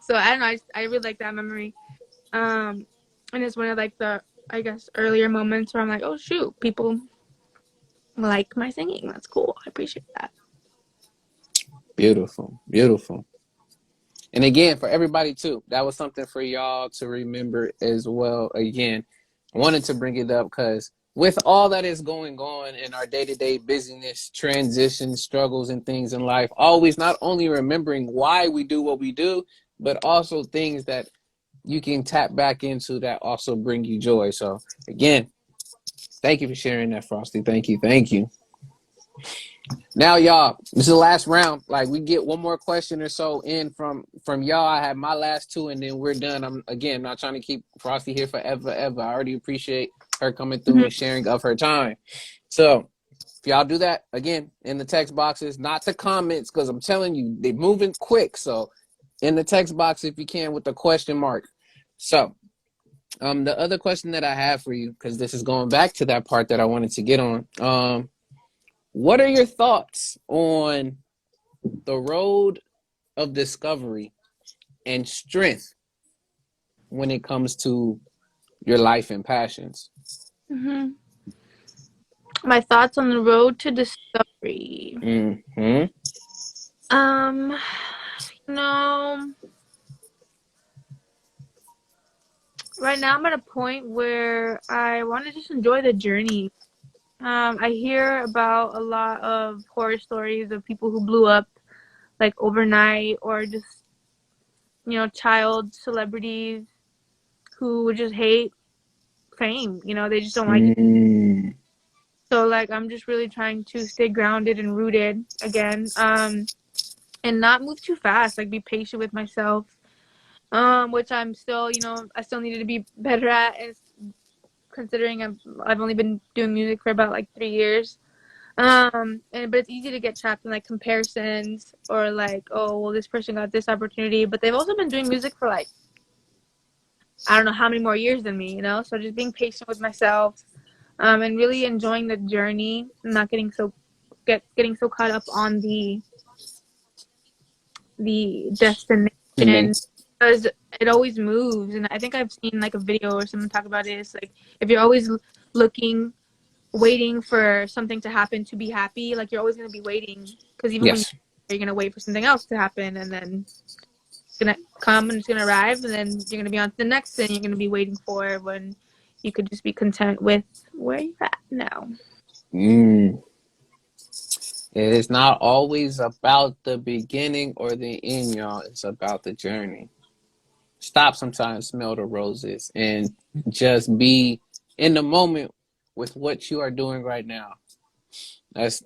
So I don't know. I really like that memory. Um, and it's one of like the I guess earlier moments where I'm like, oh shoot, people like my singing. That's cool. I appreciate that. Beautiful, beautiful. And again, for everybody too, that was something for y'all to remember as well. Again, I wanted to bring it up because with all that is going on in our day-to-day busyness, transitions, struggles, and things in life, always not only remembering why we do what we do, but also things that you can tap back into that also bring you joy. So again, thank you for sharing that, Frosty. Thank you. Thank you. Now, y'all, this is the last round. Like, we get one more question or so in from y'all. I have my last two, and then we're done. I'm again not trying to keep Frosty here forever, ever. I already appreciate her coming through Mm-hmm. and sharing of her time. So, if y'all do that again in the text boxes, not the comments, because I'm telling you, they're moving quick. So, in the text box, if you can, with the question mark. So, the other question that I have for you, because this is going back to that part that I wanted to get on. What are your thoughts on the road of discovery and strength when it comes to your life and passions? Hmm. My thoughts on the road to discovery. Mm-hmm. Um, you know, right now I'm at a point where I want to just enjoy the journey. I hear about a lot of horror stories of people who blew up like overnight, or just, child celebrities who would just hate fame. They just don't like it. Mm. So like I'm just really trying to stay grounded and rooted again. And not move too fast. Like be patient with myself. Which I'm still, I still needed to be better at. And considering I've only been doing music for about like 3 years. But it's easy to get trapped in like comparisons, or like, oh well, this person got this opportunity, but they've also been doing music for like I don't know how many more years than me. So just being patient with myself, and really enjoying the journey, not getting so caught up on the destination, Next. because it always moves. And I think I've seen like a video or someone talk about it. It's like if you're always looking, waiting for something to happen to be happy, like you're always going to be waiting, because even when Yes. you're going to wait for something else to happen, and then it's going to come and it's going to arrive, and then you're going to be on to the next thing you're going to be waiting for, when you could just be content with where you're at now. Mm. It is not always about the beginning or the end, y'all. It's about the journey. Stop sometimes, smell the roses, and just be in the moment with what you are doing right now. That's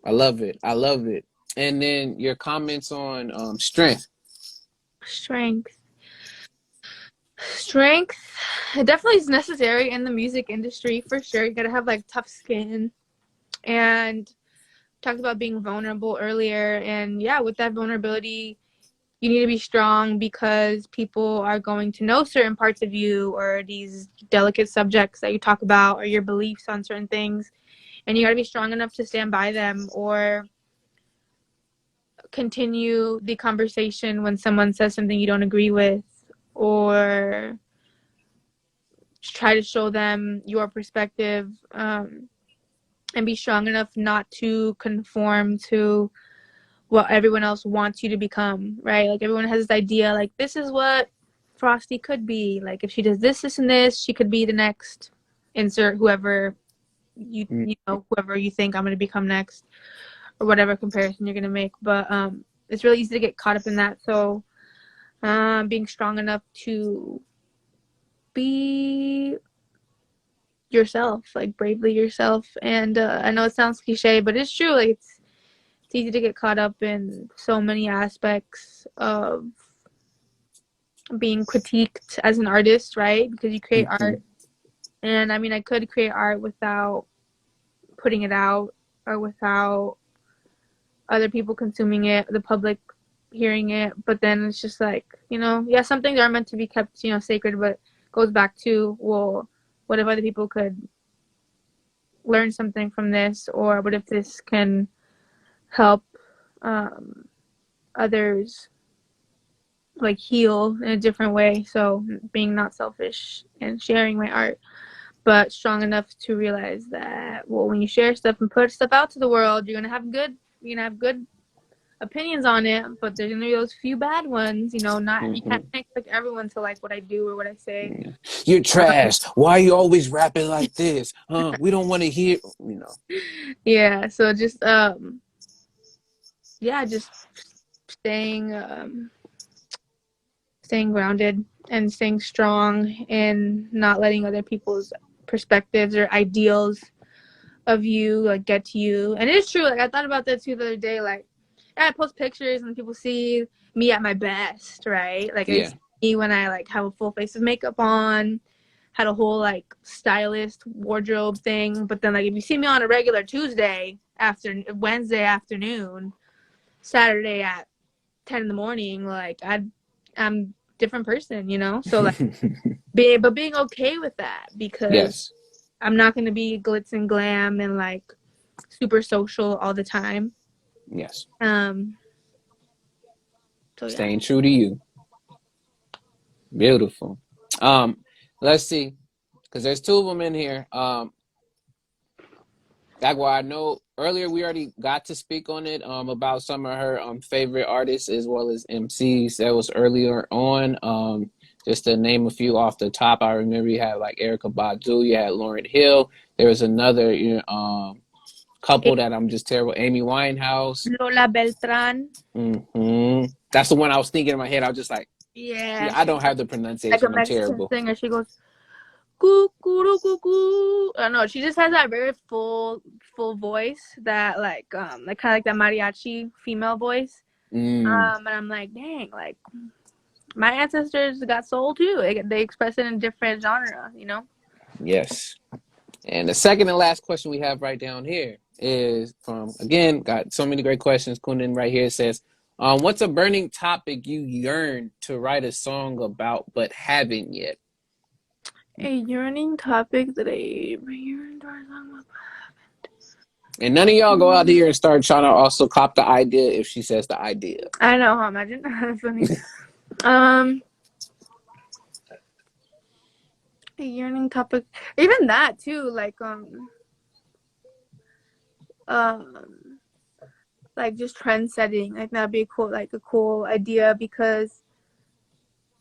I love it. I love it. And then your comments on strength. Strength. Strength, it definitely is necessary in the music industry for sure. You gotta have like tough skin, and talked about being vulnerable earlier. And yeah, with that vulnerability, you need to be strong, because people are going to know certain parts of you, or these delicate subjects that you talk about, or your beliefs on certain things. And you got to be strong enough to stand by them, or continue the conversation when someone says something you don't agree with, or try to show them your perspective, and be strong enough not to conform to what everyone else wants you to become, right? Like everyone has this idea, like this is what Frosty could be. Like if she does this, this, and this, she could be the next insert whoever whoever you think I'm gonna become next, or whatever comparison you're gonna make. But it's really easy to get caught up in that. So being strong enough to be yourself, like bravely yourself. And I know it sounds cliche, but it's true. Like it's easy to get caught up in so many aspects of being critiqued as an artist, right? Because you create Mm-hmm. art. And I mean, I could create art without putting it out, or without other people consuming it, the public hearing it. But then it's just like, yeah, some things are meant to be kept, sacred, but goes back to, well, what if other people could learn something from this? Or what if this can help others like heal in a different way? So being not selfish and sharing my art, but strong enough to realize that, well, when you share stuff and put stuff out to the world, you're gonna have good opinions on it, but there's gonna be those few bad ones. Not you can't Mm-hmm. expect everyone to like what I do or what I say. Yeah. You're trash. Why are you always rapping like this? We don't want to hear. Yeah, so just yeah, just staying staying grounded and staying strong, and not letting other people's perspectives or ideals of you like get to you. And it's true, like I thought about that too the other day. Like I post pictures and people see me at my best, right? Like they Yeah. see me when I like have a full face of makeup on, had a whole like stylist wardrobe thing. But then like if you see me on a regular Tuesday after Wednesday afternoon, Saturday at 10 in the morning, like I'm different person. So like being okay with that, because Yes. I'm not going to be glitz and glam and like super social all the time. Yes. Um, So yeah. Staying true to you. Beautiful. Let's see, because there's two of them in here. Jaguar, I know earlier we already got to speak on it about some of her favorite artists as well as MCs. That was earlier on. Just to name a few off the top, I remember you had like Erykah Badu, you had Lauryn Hill. There was another couple that I'm just terrible, Amy Winehouse. Lola Beltran. That's the one I was thinking in my head. I was just like, Yeah, I don't she's have the like a pronunciation. I'm Mexican terrible. singer. She goes coo coo. I don't know. She just has that very full voice that like kind of like that mariachi female voice. And I'm like, dang, like my ancestors got soul too. They express it in different genre, you know. Yes. And the second and last question we have right down here is from, again, got so many great questions. Kunin right here says, what's a burning topic you yearn to write a song about but haven't yet? A yearning topic that I yearned to write a song about. And none of y'all go out here and start trying to also cop the idea if she says the idea. I know, huh? Imagine. That's funny. A yearning topic. Even that too, like just trend setting. Like that'd be a cool idea because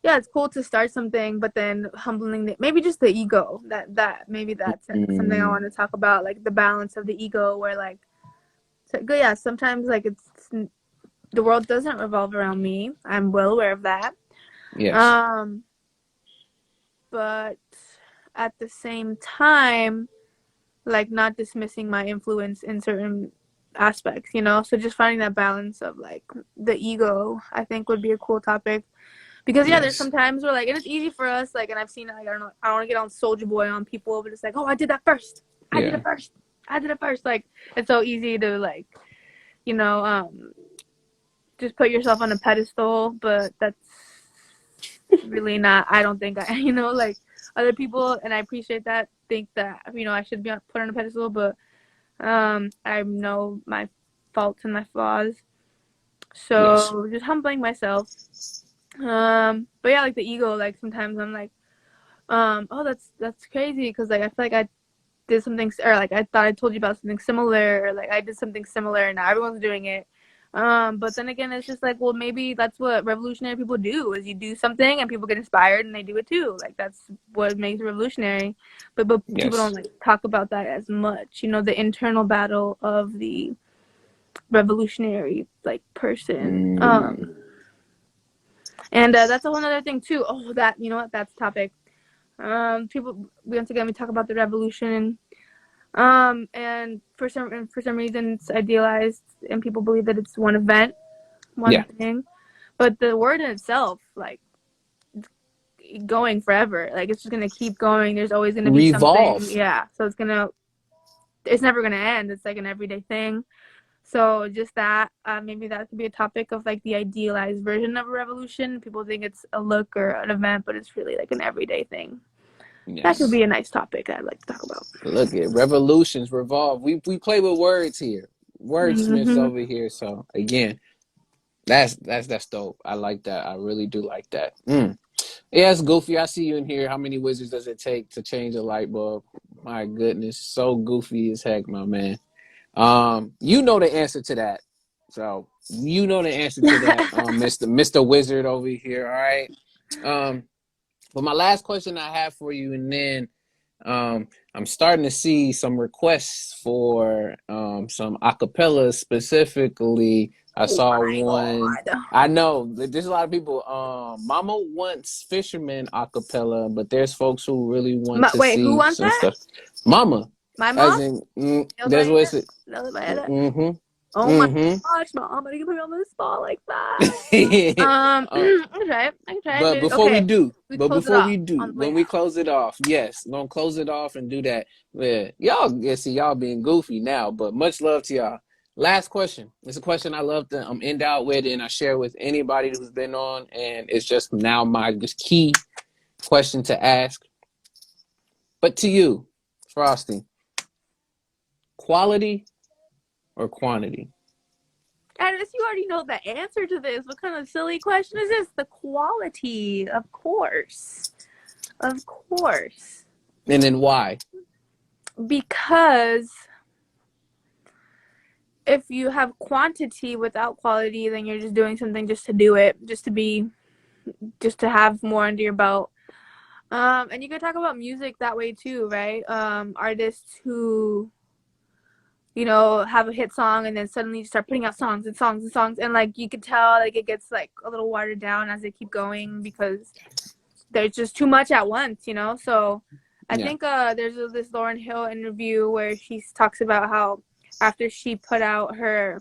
yeah, it's cool to start something, but then humbling maybe just the ego. Maybe that's something I want to talk about, like the balance of the ego, where like, so, yeah, sometimes like it's the world doesn't revolve around me. I'm well aware of that. Yes. But at the same time, like not dismissing my influence in certain aspects, you know. So just finding that balance of like the ego, I think would be a cool topic. Because yeah, there's Yes. some times where like, and it's easy for us, like, and I've seen, like, I don't know, I don't want to get on Soldier Boy on people, but it's like, oh, I did that first. I did Yeah. it first. I did it first. Like, it's so easy to like, you know, just put yourself on a pedestal, but that's really not. I don't think you know, like other people, and I appreciate that, think that, you know, I should be put on a pedestal, but I know my faults and my flaws, Yes. so just humbling myself. But yeah, like the ego, like sometimes I'm like, oh, that's crazy because like I feel like I did something, or like I thought I told you about something similar, or like I did something similar and now everyone's doing it. But then again, it's just like, well, maybe that's what revolutionary people do, is you do something and people get inspired and they do it too. Like that's what makes it revolutionary. But people don't Yes. like talk about that as much, you know, the internal battle of the revolutionary like person. And that's a whole other thing too. Oh, that, you know what, that's topic. People, once again, we talk about the revolution, and for some reason it's idealized and people believe that it's one event, one thing, but the word in itself, like, going forever, like it's just gonna keep going. There's always gonna be something, Revolve. yeah, so it's never gonna end. It's like an everyday thing. So just that, maybe that could be a topic of like the idealized version of a revolution. People think it's a look or an event, but it's really like an everyday thing. Yes. That could be a nice topic I'd like to talk about. Look at revolutions revolve. We play with words here. Wordsmiths over here. So again, that's dope. I like that. I really do like that. Yeah, it's goofy. I see you in here. How many wizards does it take to change a light bulb? My goodness, so goofy as heck, my man. You know the answer to that. So you know the answer to that, Mr. Wizard over here. All right. But my last question I have for you, and then I'm starting to see some requests for some acapella specifically. I Oh saw my one. god. I know there's a lot of people. Mama wants Fisherman acapella, but there's folks who really want to Wait, who see wants some that? stuff. Mama, My as mom? in, Nails there's my what's head. it? Nails my head. Mm-hmm. Oh my Mm-hmm. gosh, mom, you can put me on the spot like that. I can try it. But Maybe, before we okay. do, We close it off on the way when we out. close it off, yes, gonna close it off and do that. Yeah, y'all, yeah, see, y'all being goofy now, but much love to y'all. Last question. It's a question I love to end out with, and I share with anybody who's been on, and it's just now my just key question to ask. But to you, Frosty, quality or quantity? Addis, you already know the answer to this. What kind of silly question is this? The quality, of course. Of course. And then why? Because if you have quantity without quality, then you're just doing something just to do it, just to have more under your belt. And you could talk about music that way too, right? Artists who, have a hit song and then suddenly start putting out songs and songs and songs, and like you could tell like it gets like a little watered down as they keep going because there's just too much at once, So I Yeah. think there's this Lauryn Hill interview where she talks about how after she put out her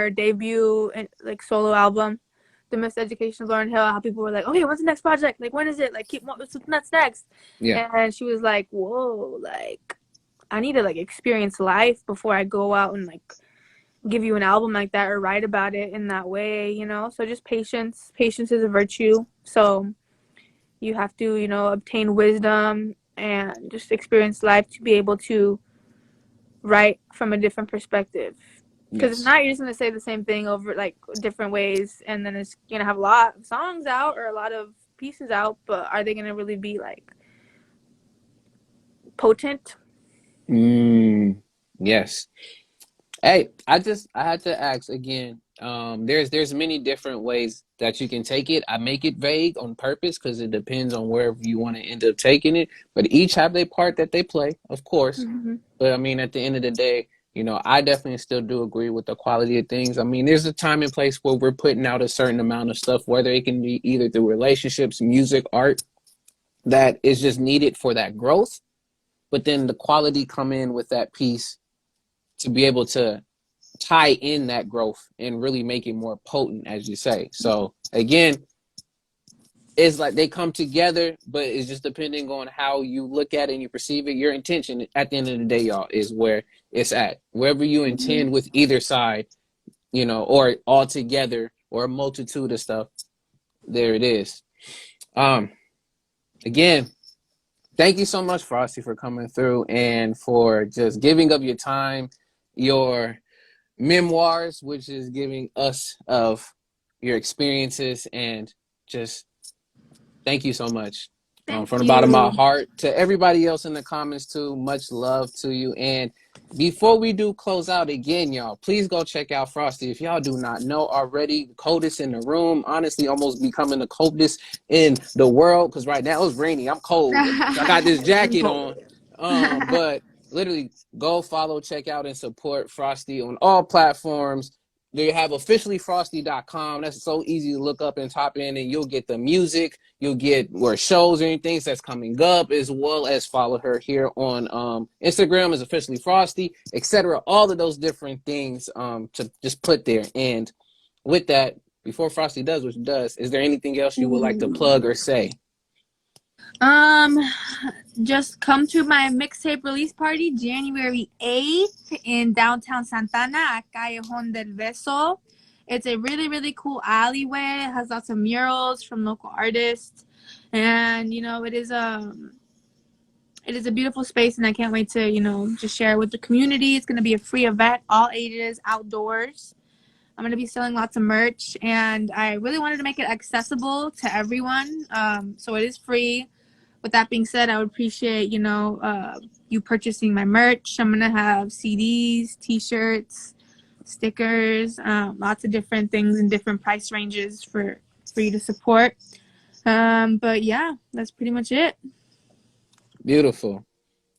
debut like solo album, The Miseducation of Lauryn Hill, how people were like, okay, what's the next project? Like, when is it? Like, what's next? Yeah. And she was like, whoa, like, I need to like experience life before I go out and like give you an album like that or write about it in that way, So just patience. Patience is a virtue. So you have to, obtain wisdom and just experience life to be able to write from a different perspective. Because if Yes. not, you're just gonna say the same thing over like different ways, and then it's gonna have a lot of songs out or a lot of pieces out, but are they gonna really be like potent? Yes. Hey, I had to ask again. There's many different ways that you can take it. I make it vague on purpose because it depends on wherever you want to end up taking it. But each have their part that they play, of course. Mm-hmm. But I mean, at the end of the day, I definitely still do agree with the quality of things. I mean, there's a time and place where we're putting out a certain amount of stuff, whether it can be either through relationships, music, art, that is just needed for that growth. But then the quality come in with that piece to be able to tie in that growth and really make it more potent, as you say. So again, it's like they come together, but it's just depending on how you look at it and you perceive it. Your intention at the end of the day, y'all, is where it's at. Wherever you Mm-hmm. intend with either side, or all together or a multitude of stuff, there it is. Um, Again, thank you so much, Frosty, for coming through and for just giving up your time, your memoirs, which is giving us of your experiences, and just thank you so much. Thank From the bottom of my you. heart to everybody else in the comments too. Much love to you. And before we do close out again, y'all, please go check out Frosty. If y'all do not know already, the coldest in the room, honestly, almost becoming the coldest in the world. Because right now it's rainy. I'm cold. I got this jacket on. But literally go follow, check out, and support Frosty on all platforms. They have officiallyfrosty.com. That's so easy to look up and top in, and you'll get the music, you'll get where shows or anything that's coming up, as well as follow her here on Instagram as officially Frosty, etc. All of those different things to just put there. And with that, before Frosty does what she does, is there anything else you would like to plug or say? Um, just come to my mixtape release party January 8th in downtown Santana at Callejón del Beso. It's a really, really cool alleyway. It has lots of murals from local artists. And, it is a beautiful space, and I can't wait to, just share it with the community. It's going to be a free event, all ages, outdoors. I'm going to be selling lots of merch, and I really wanted to make it accessible to everyone. So it is free. With that being said, I would appreciate, you purchasing my merch. I'm going to have CDs, T-shirts, stickers, lots of different things in different price ranges for you to support. But yeah, that's pretty much it. Beautiful.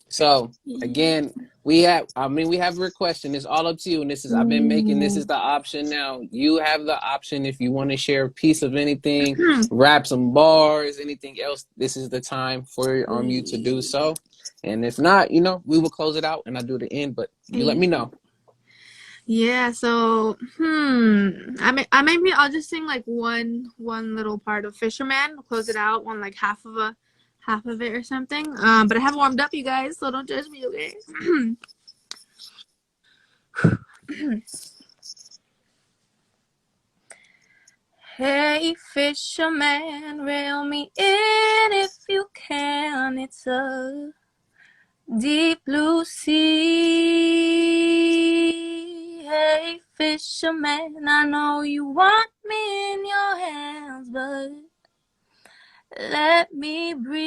So again, we have a request, and it's all up to you. And I've been making this is Ooh. the option now. You have the option if you want to share a piece of anything, rap some bars, anything else. This is the time for you to do so. And if not, we will close it out and I'll do the end. But you let me know. Yeah, so I'll just sing like one little part of Fisherman, close it out on like half of it or something. But I haven't warmed up, you guys, so don't judge me, okay? Hey fisherman, reel me in if you can. It's a deep blue sea. Hey fisherman. I know you want me in your hands, but let me breathe.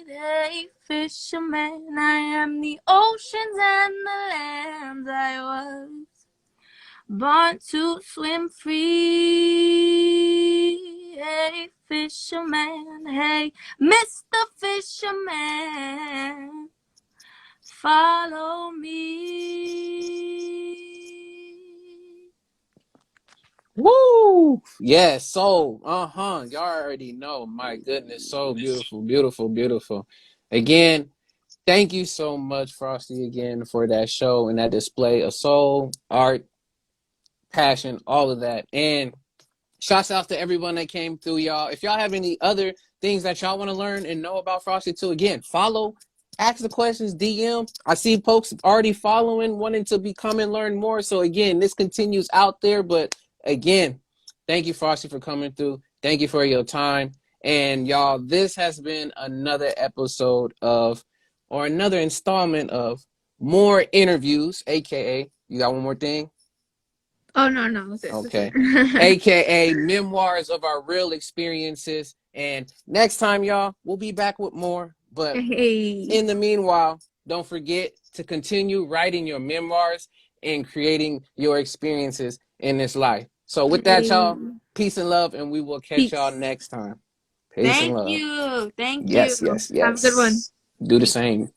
Hey, fisherman, I am the oceans and the lands. I was born to swim free. Hey, fisherman, hey, Mr. Fisherman, follow me. Woo! Yes, so y'all already know. My goodness, so beautiful, beautiful, beautiful. Again, thank you so much, Frosty, again, for that show and that display of soul, art, passion, all of that. And shouts out to everyone that came through, y'all. If y'all have any other things that y'all want to learn and know about Frosty too, again, follow, ask the questions, DM. I see folks already following, wanting to become and learn more. So again, this continues out there. But again, thank you, Frosty, for coming through. Thank you for your time. And y'all, this has been another episode of, or another installment of More Interviews, aka, you got one more thing? Oh, no. That's it. Okay. That's it. AKA Memoirs of Our Real Experiences. And next time, y'all, we'll be back with more. But Hey. in the meanwhile, don't forget to continue writing your memoirs and creating your experiences in this life. So with that, y'all, peace and love, and we will catch y'all Peace. next time. Peace and Thank love. you. Thank you. Yes, yes, Have a good one. yes. Do the same.